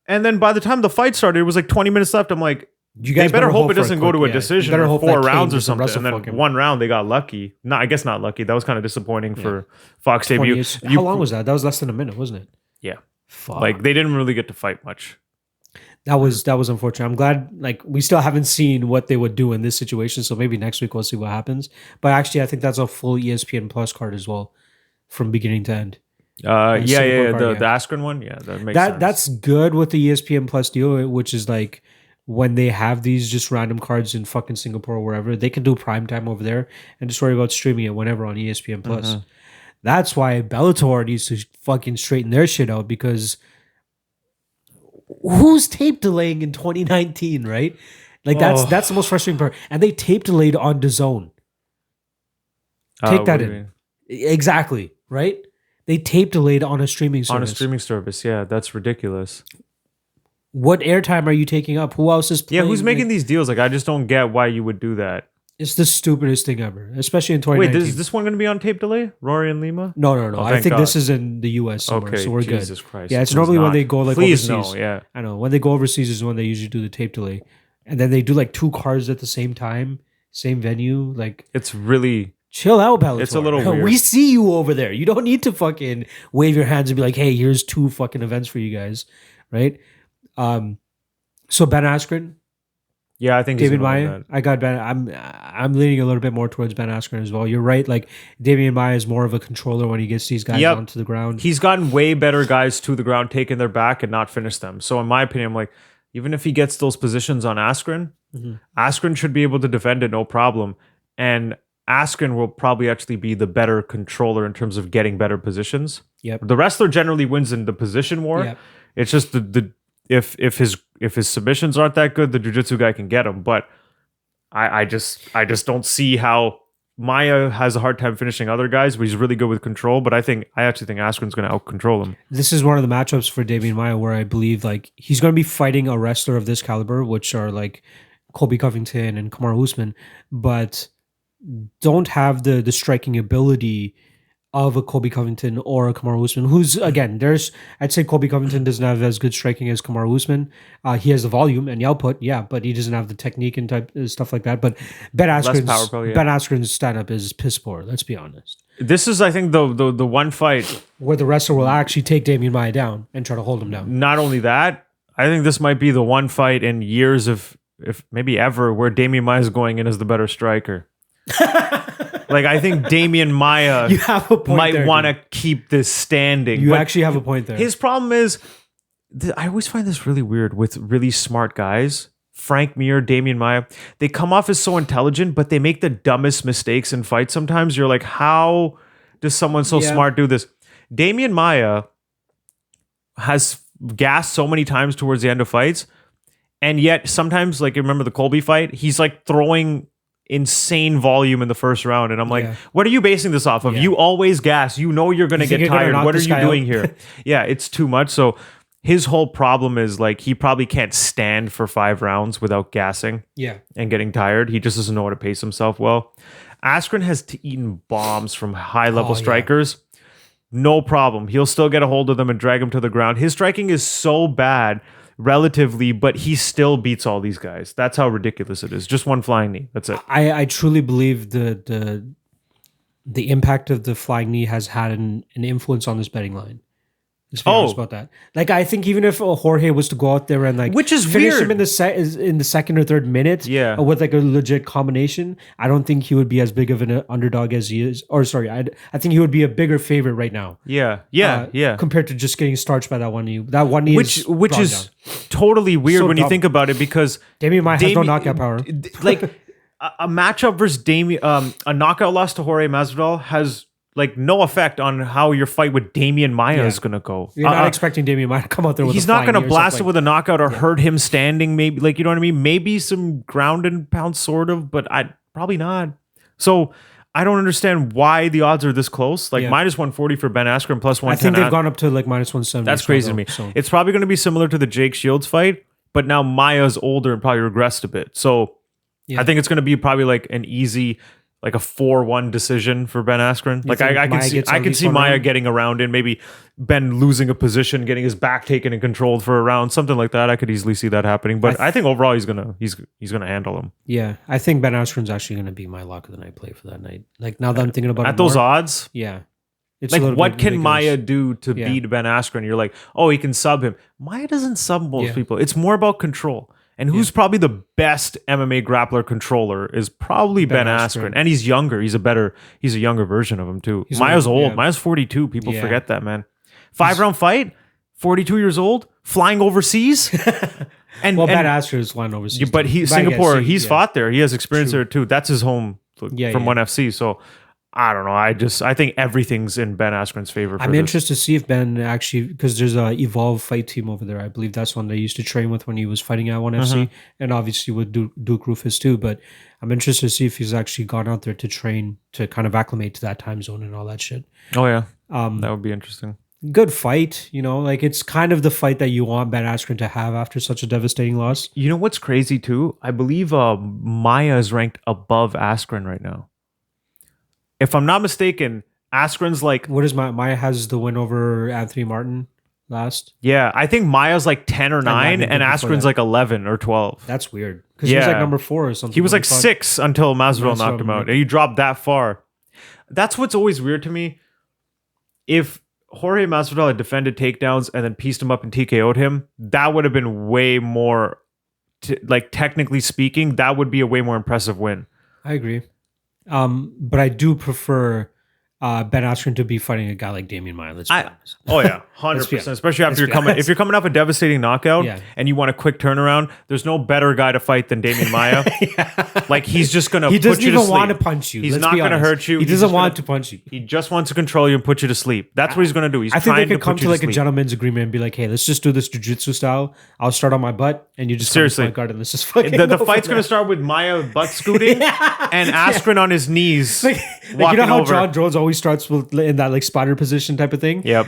and then by the time the fight started, it was like 20 minutes left. I'm like, You they guys better hope it for doesn't go quick- to a yeah. You decision better or hope 4 that Kane rounds or doesn't something. wrestle And fuck then him. one round they got lucky. No, I guess not lucky. That was kind of disappointing for Fox debut. 20 How long was that? That was less than a minute, wasn't it? Yeah, Fuck. like they didn't really get to fight much. that was unfortunate. I'm glad like we still haven't seen what they would do in this situation, so maybe next week we'll see what happens. But actually I think that's a full ESPN Plus card as well from beginning to end. Yeah, Singapore card, the yeah. Askren one. Yeah, that makes sense. That's good with the ESPN Plus deal, which is like when they have these just random cards in fucking Singapore or wherever, they can do prime time over there and just worry about streaming it whenever on ESPN Plus. Mm-hmm. That's why Bellator needs to fucking straighten their shit out because who's tape delaying in 2019, right? Like that's the most frustrating part. And they tape delayed on DAZN. Take that what do you in. mean? Exactly, right? They tape delayed on a streaming service. On a streaming service. Yeah, that's ridiculous. What airtime are you taking up? Who else is Yeah, playing? who's making these deals? Like, I just don't get why you would do that. It's the stupidest thing ever, especially in Wait, 2019. is this one going to be on tape delay? Rory and Lima? No. Oh, I thank think this God. is in the US somewhere, Okay, so we're Jesus good. Christ. Yeah, it's Please normally when not. they go like Please overseas. no, yeah. I know when they go overseas is when they usually do the tape delay, and then they do like 2 cards at the same time, same venue. Like, It's really... chill out, Bellator. It's a little weird. We see you over there. You don't need to fucking wave your hands and be like, "Hey, here's 2 fucking events for you guys," right? So Ben Askren, Yeah, I think he's David gonna win Maya. that. I got Ben. I'm leaning a little bit more towards Ben Askren as well. You're right. Like Damian Maya is more of a controller when he gets these guys Yep. onto the ground. He's gotten way better guys to the ground, taking their back and not finish them. So in my opinion, I'm like, even if he gets those positions on Askren, Askren should be able to defend it no problem. And Askren will probably actually be the better controller in terms of getting better positions. Yep. The wrestler generally wins in the position war. Yep. It's just the if his submissions aren't that good, the jiu-jitsu guy can get him. But I just don't see how Maya has a hard time finishing other guys, but he's really good with control. But I actually think Askren's going to out control him. This is one of the matchups for Damian Maya where I believe like he's going to be fighting a wrestler of this caliber, which are like Colby Covington and Kamaru Usman, but don't have the striking ability of a Colby Covington or a Kamaru Usman, who's again, I'd say Colby Covington doesn't have as good striking as Kamaru Usman. He has the volume and the output, yeah, but he doesn't have the technique and type stuff like that. But Ben power Askren's play, yeah. Ben Askren's stand up is piss poor. Let's be honest. This is, I think, the one fight. where the wrestler will actually take Damian Maya down and try to hold him down. Not only that, I think this might be the one fight in years of, if maybe ever, where Damian Maya is going in as the better striker. Like, I think Damian Maya You have a point might want to keep this standing. You But actually have a point there. his problem is, I always find this really weird with really smart guys. Frank Mir, Damian Maya, they come off as so intelligent, but they make the dumbest mistakes in fights sometimes. You're like, how does someone so smart do this? Damian Maya has gassed so many times towards the end of fights, and yet sometimes, like, you remember the Colby fight? He's like throwing insane volume in the first round, and I'm like, what are you basing this off of? You always gas. You know you're going to get tired. What are you doing here? Yeah, it's too much. So his whole problem is, like, he probably can't stand for 5 rounds without gassing and getting tired. He just doesn't know how to pace himself well. Askren has eaten bombs from high-level strikers. No problem. He'll still get a hold of them and drag them to the ground. His striking is so bad, relatively, but he still beats all these guys. That's how ridiculous it is. Just one flying knee. That's it. I truly believe the impact of the flying knee has had an influence on this betting line. Let's be honest about that. Like, I think even if Jorge was to go out there and, like, which is finish weird. him in the second or third minute, with like a legit combination, I don't think he would be as big of an underdog as he is. Or sorry, I think he would be a bigger favorite right now. Compared to just getting starched by that one knee. That one knee, which is totally weird when you think about it, because Damian Maya has no knockout power. Like a matchup versus a knockout loss to Jorge Masvidal has, like, no effect on how your fight with Damian Maya is going to go. You're not expecting Damian Maya to come out there with he's not going to blast it with a knockout or hurt him standing, maybe, like, you know what I mean? Maybe some ground and pound sort of, but probably not. So I don't understand why the odds are this close. Like, minus 140 for Ben Askren, plus 110. I think they've gone up to like minus 170. That's crazy to me. So. It's probably going to be similar to the Jake Shields fight, but now Maya's older and probably regressed a bit. So I think it's going to be probably like an easy, like a 4-1 decision for Ben Askren. Like, I can see Maya getting around in, maybe Ben losing a position, getting his back taken and controlled for a round, something like that. I could easily see that happening. But I think overall he's gonna handle him. Yeah, I think Ben Askren's actually gonna be my lock of the night play for that night. Like, now that I'm thinking about it at those odds, it's like, what can Maya do to beat Ben Askren? You're like, oh, he can sub him. Maya doesn't sub most people. It's more about control. And who's probably the best MMA grappler controller is probably Ben Askren. And he's younger. He's a younger version of him too. Maya's old. Maya's 42. People forget that, man. 5-round fight, 42 years old, flying overseas. Ben Askren is flying overseas. But Singapore, he's fought there. He has experience there too. That's his home from 1FC. So I don't know. I think everything's in Ben Askren's favor. I'm interested to see if Ben actually, because there's a Evolve fight team over there. I believe that's one they used to train with when he was fighting at 1FC, and obviously with Duke Rufus too. But I'm interested to see if he's actually gone out there to train to kind of acclimate to that time zone and all that shit. Oh yeah, that would be interesting. Good fight, like, it's kind of the fight that you want Ben Askren to have after such a devastating loss. You know what's crazy too? I believe Maya is ranked above Askren right now. If I'm not mistaken, Askren's like... What is Maya has the win over Anthony Martin last? Yeah, I think Maya's like 10 or 9, and Askren's like 11 or 12. That's weird. Because he was like number 4 or something. He was like 6 until Masvidal knocked him out. And he dropped that far. That's what's always weird to me. If Jorge Masvidal had defended takedowns and then pieced him up and TKO'd him, that would have been way more... like, technically speaking, that would be a way more impressive win. I agree. But I do prefer Ben Askren to be fighting a guy like Damian Maya. Let's be honest. Oh yeah, 100%. Especially after if you're coming off a devastating knockout and you want a quick turnaround, there's no better guy to fight than Damian Maya. Like, he's just gonna put you to sleep. He doesn't even want to punch you. He's not gonna hurt you. He doesn't want to punch you. He just wants to control you and put you to sleep. That's what he's gonna do. I think they could come to like a gentleman's agreement and be like, hey, let's just do this jiu-jitsu style. I'll start on my butt and you just seriously come to my guard and let's just fucking the fight's gonna start with Maya butt scooting and Askren on his knees. Like, you know how John Jones always starts with in that like spider position type of thing? Yep.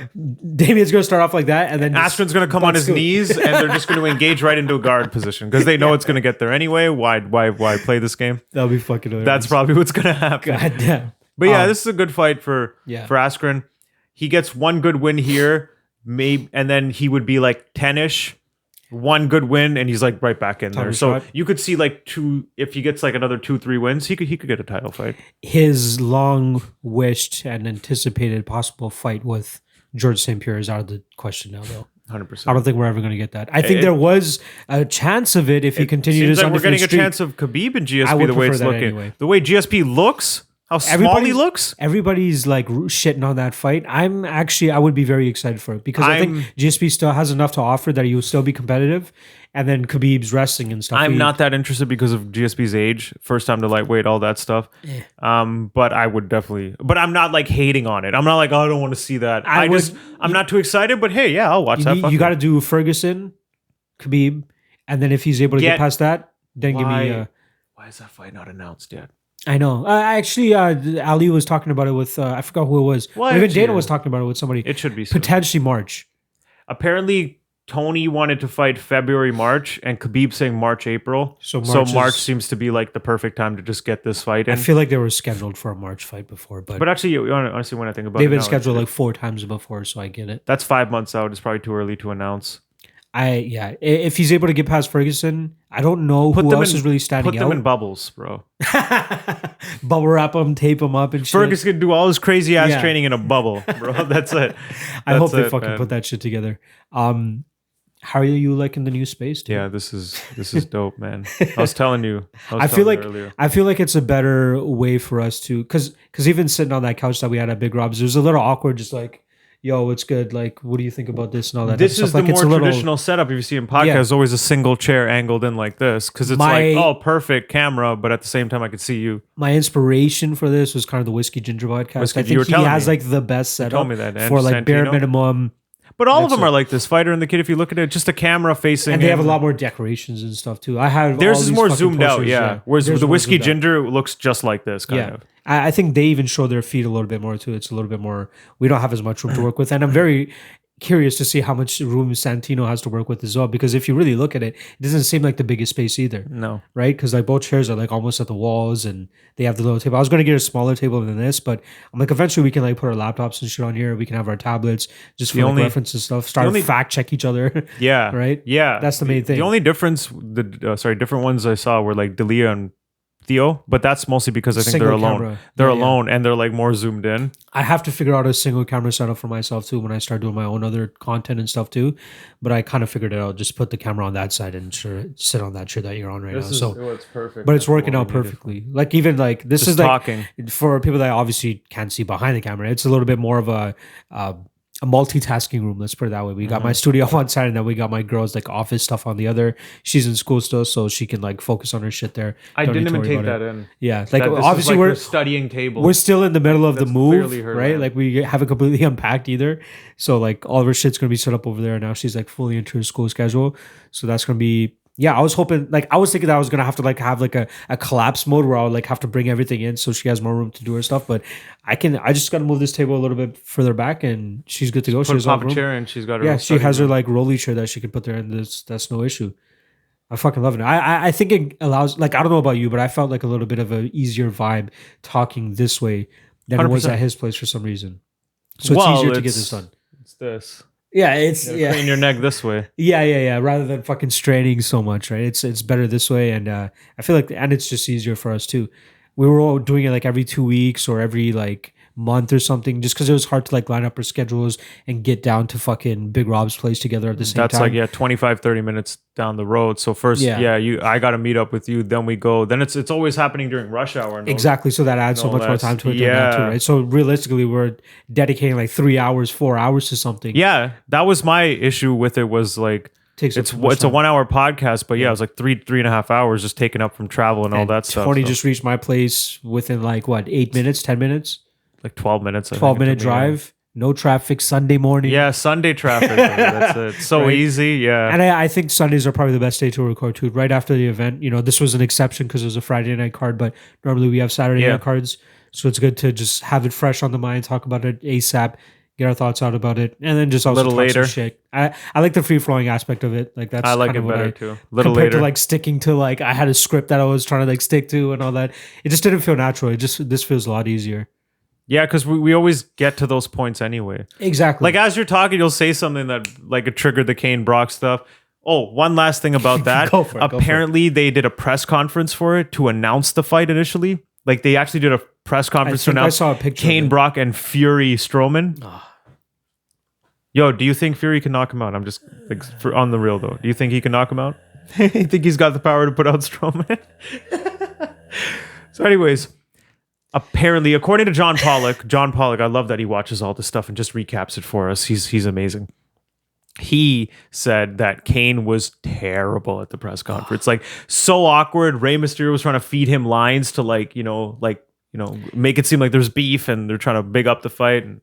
Damian's gonna start off like that, and then Askren's gonna come on his knees, and they're just gonna engage right into a guard position because they know it's gonna get there anyway. Why play this game? That'll be fucking hilarious. That's probably what's gonna happen. God damn. But yeah, this is a good fight for Askren. He gets one good win here, maybe, and then he would be like 10-ish. one good win, and he's like right back in there. Title So shot. you could see like if he gets like another 2-3 wins, he could get a title fight. His long wished and anticipated possible fight with George St. Pierre is out of the question now, though. 100%. I don't think we're ever going to get that. I think there was a chance of it if he continued his like we're getting undefeated a chance of Khabib and GSP I would the way prefer it's that looking. anyway. The way GSP looks, how small he looks. Everybody's like shitting on that fight. I would be very excited for it because I think GSP still has enough to offer that he will still be competitive. And then Khabib's wrestling and stuff. I'm not that interested because of GSP's age, first time to lightweight, all that stuff. But I would definitely. But I'm not like hating on it. I'm not like, oh, I don't want to see that. I'm not too excited. But hey, yeah, I'll watch that. You got to do Ferguson, Khabib, and then if he's able to get past that, then give me. Why is that fight not announced yet? I know. Actually, Ali was talking about it with I forgot who it was. Or even Dana was talking about it with somebody. It should be soon. Potentially March. Apparently, Tony wanted to fight February, March, and Khabib saying March, April. So March seems to be like the perfect time to just get this fight in. I feel like they were scheduled for a March fight before, but actually, honestly, when I think about they've been scheduled like 4 times before, so I get it. That's 5 months out. It's probably too early to announce. If he's able to get past Ferguson, I don't know who else is really standing out. Put them in bubbles, bro. Bubble wrap them, tape them up, and shit. Ferguson can do all his crazy ass training in a bubble, bro. That's it. I hope they fucking put that shit together. How are you liking the new space, dude? Yeah, this is dope, man. I was telling you. I feel like it's a better way for us to, because even sitting on that couch that we had at Big Rob's, it was a little awkward, just like, yo, it's good. Like, what do you think about this and all that? This is the more traditional setup. If you see in podcasts, always a single chair angled in like this, because it's perfect camera, but at the same time, I could see you. My inspiration for this was kind of the Whiskey Ginger podcast. I think he has like the best setup for like bare minimum. But all of them are like this. Fighter and the Kid, if you look at it, just a camera facing. And they have a lot more decorations and stuff too. Theirs is more zoomed out, yeah. Whereas the Whiskey Ginger looks just like this, kind of. I think they even show their feet a little bit more too. It's a little bit more. We don't have as much room to work with, and I'm very curious to see how much room Santino has to work with as well. Because if you really look at it, it doesn't seem like the biggest space either. No, right? Because like both chairs are like almost at the walls, and they have the little table. I was going to get a smaller table than this, but I'm like, eventually we can like put our laptops and shit on here. We can have our tablets just for like reference and stuff. Start to fact check each other. Yeah, right. Yeah, that's the main thing. The only difference, different ones I saw were like Delia and Theo, but that's mostly because I think they're alone. Camera. They're alone and they're like more zoomed in. I have to figure out a single camera setup for myself too when I start doing my own other content and stuff too. But I kind of figured it out. Just put the camera on that side and sit on that chair that you're on right now. So it's perfect. But it's working out perfectly. Like even like this is talking. Like for people that obviously can't see behind the camera. It's a little bit more of a multitasking room, let's put it that way. We got my studio on one side and then we got my girl's like office stuff on the other. She's in school still, so she can like focus on her shit there. I didn't even take that in. Yeah, like obviously we're studying table. We're still in the middle of the move, right? Like we haven't completely unpacked either. So like all of her shit's gonna be set up over there now. She's like fully into her school schedule, so that's gonna be. Yeah, I was hoping, like, I was thinking that I was gonna have to like have like a collapse mode where I would like have to bring everything in so she has more room to do her stuff. But I just gotta move this table a little bit further back and she's good to go. She has a chair and she's got her. Yeah, she has her like rolly chair that she can put there, and that's no issue. I fucking love it. I think it allows, like, I don't know about you, but I felt like a little bit of an easier vibe talking this way than 100%. It was at his place for some reason. So it's easier to get this done. It's this. Yeah, it's crane your neck this way. Yeah. Rather than fucking straining so much, right? It's better this way, and I feel like, and it's just easier for us too. We were all doing it like every 2 weeks or every like month or something, just because it was hard to like line up our schedules and get down to fucking Big Rob's place together at the same time. That's like 25-30 minutes down the road. So first, I got to meet up with you, then we go. Then it's always happening during rush hour. Exactly. So that adds so much more time to it. Yeah. Too, right. So realistically, we're dedicating like 3 hours, 4 hours to something. Yeah, that was my issue with it. Was like. It's a 1 hour podcast, but it was like 3.5 hours just taken up from travel and all that stuff. Tony just reached my place within like 8 minutes, 10 minutes. Like 12 minutes. 12-minute drive, no traffic, Sunday morning. Yeah, Sunday traffic. That's it. So right? Easy, yeah. And I think Sundays are probably the best day to record too. Right after the event, this was an exception because it was a Friday night card, but normally we have Saturday night cards. So it's good to just have it fresh on the mind, talk about it ASAP, get our thoughts out about it, and then just also talk later. Some shit. I like the free flowing aspect of it. Like that's I like kind it better too. Little compared later to like sticking to like I had a script that I was trying to like stick to and all that. It just didn't feel natural. This feels a lot easier. Yeah, because we always get to those points anyway. Exactly. Like as you're talking, you'll say something that like it triggered the Kane Brock stuff. Oh, one last thing about that. Go for it. Apparently, they did a press conference for it to announce the fight initially. Like, they actually did a press conference to announce I saw a picture Kane, Brock, and Fury Strowman. Yo, do you think Fury can knock him out? I'm just like, on the real though. Do you think he can knock him out? You think he's got the power to put out Strowman? So, anyways, apparently, according to John Pollock, I love that he watches all this stuff and just recaps it for us. He's amazing. He said that Kane was terrible at the press conference. Like, so awkward. Rey Mysterio was trying to feed him lines to make it seem like there's beef and they're trying to big up the fight. And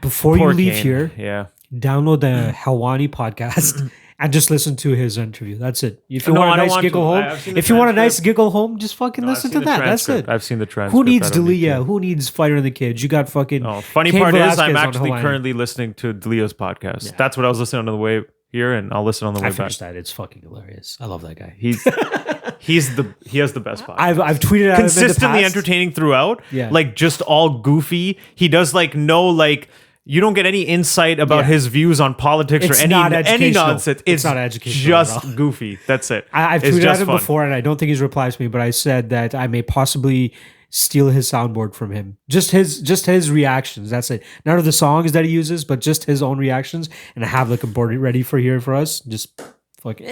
before you leave Kane. here, Yeah. download the Helwani podcast and just listen to his interview. That's it. If you want a nice giggle home, just fucking listen to that. That's it. I've seen the transcript. Who needs D'Elia? Who needs Fighter and the Kids? You got fucking. Oh, funny Cain part is Velasquez I'm on actually Hawaiian. currently listening to D'Elia's podcast. Yeah. That's what I was listening on the way here, and I'll listen on the way I back. finished that. It's fucking hilarious. I love that guy. He has the best podcast. I've tweeted at him in the Consistently past. entertaining throughout. Yeah. Like, just all goofy. He does you don't get any insight about his views on politics It's or not any educational. nonsense. It's not educational at just all. goofy. That's it. I've It's tweeted at just him fun. before, and I don't think he's replied to me, but I said that I may possibly steal his soundboard from him. Just his reactions. That's it. None of the songs that he uses, but just his own reactions. And I have like a board ready for here for us. Just fucking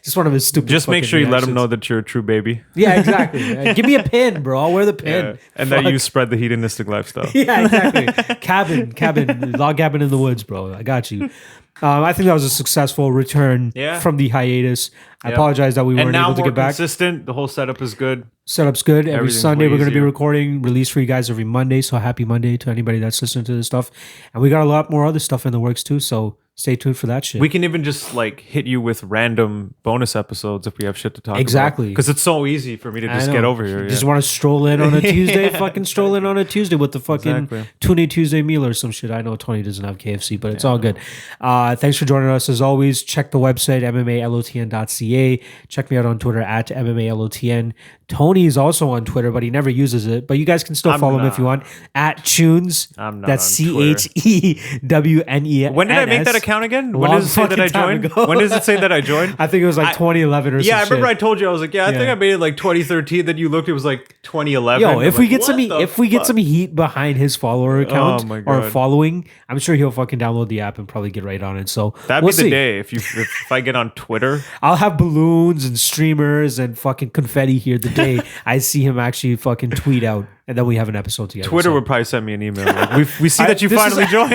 just one of his stupid. Just make fucking sure you let him reactions. know that you're a true baby. Yeah, exactly. Give me a pin, bro. I'll wear the pin. Yeah. And that you spread the hedonistic lifestyle. Yeah, exactly. Log cabin in the woods, bro. I got you. I think that was a successful return from the hiatus. I apologize that we weren't able to get back. Consistent. The whole setup is good. Setup's good. Every Everything's Sunday way we're going to be easier. recording, release for you guys every Monday. So happy Monday to anybody that's listening to this stuff. And we got a lot more other stuff in the works too. So stay tuned for that shit. We can even just hit you with random bonus episodes if we have shit to talk about. Exactly. Because it's so easy for me to just get over here. Just want to stroll in on a Tuesday, fucking stroll in on a Tuesday with the fucking Tune Tuesday meal or some shit. I know Tony doesn't have KFC, but it's all good. Thanks for joining us as always. Check the website, mmalotn.ca. Check me out on Twitter at mmalotn. Tony is also on Twitter, but he never uses it. But you guys can still follow him if you want. At Tunes. I'm not That's on Twitter. CHEWNENS. When did I make that account again? When Long does it say that I fucking time joined? ago. When does it say that I joined? I think it was like 2011 or something. Yeah, I remember I told you, I was like, I think I made it 2013. Then you looked, it was 2011. Yo, if I'm we like, get some what the fuck? heat behind his follower account my or God. following, I'm sure he'll fucking download the app and probably get right on it. So That'd we'll be the see. day if I get on Twitter. I'll have balloons and streamers and fucking confetti here the day I see him actually fucking tweet out, and then we have an episode together. Twitter So would probably send me an email. Like, we see that you this is- finally joined.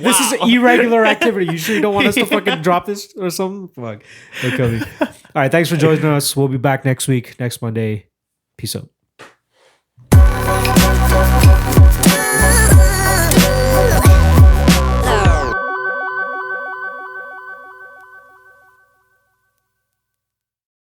this is irregular activity. You sure you don't want us to fucking drop this or something? Fuck. They'll kill me. All right, thanks for joining us. We'll be back next week, next Monday. Peace out.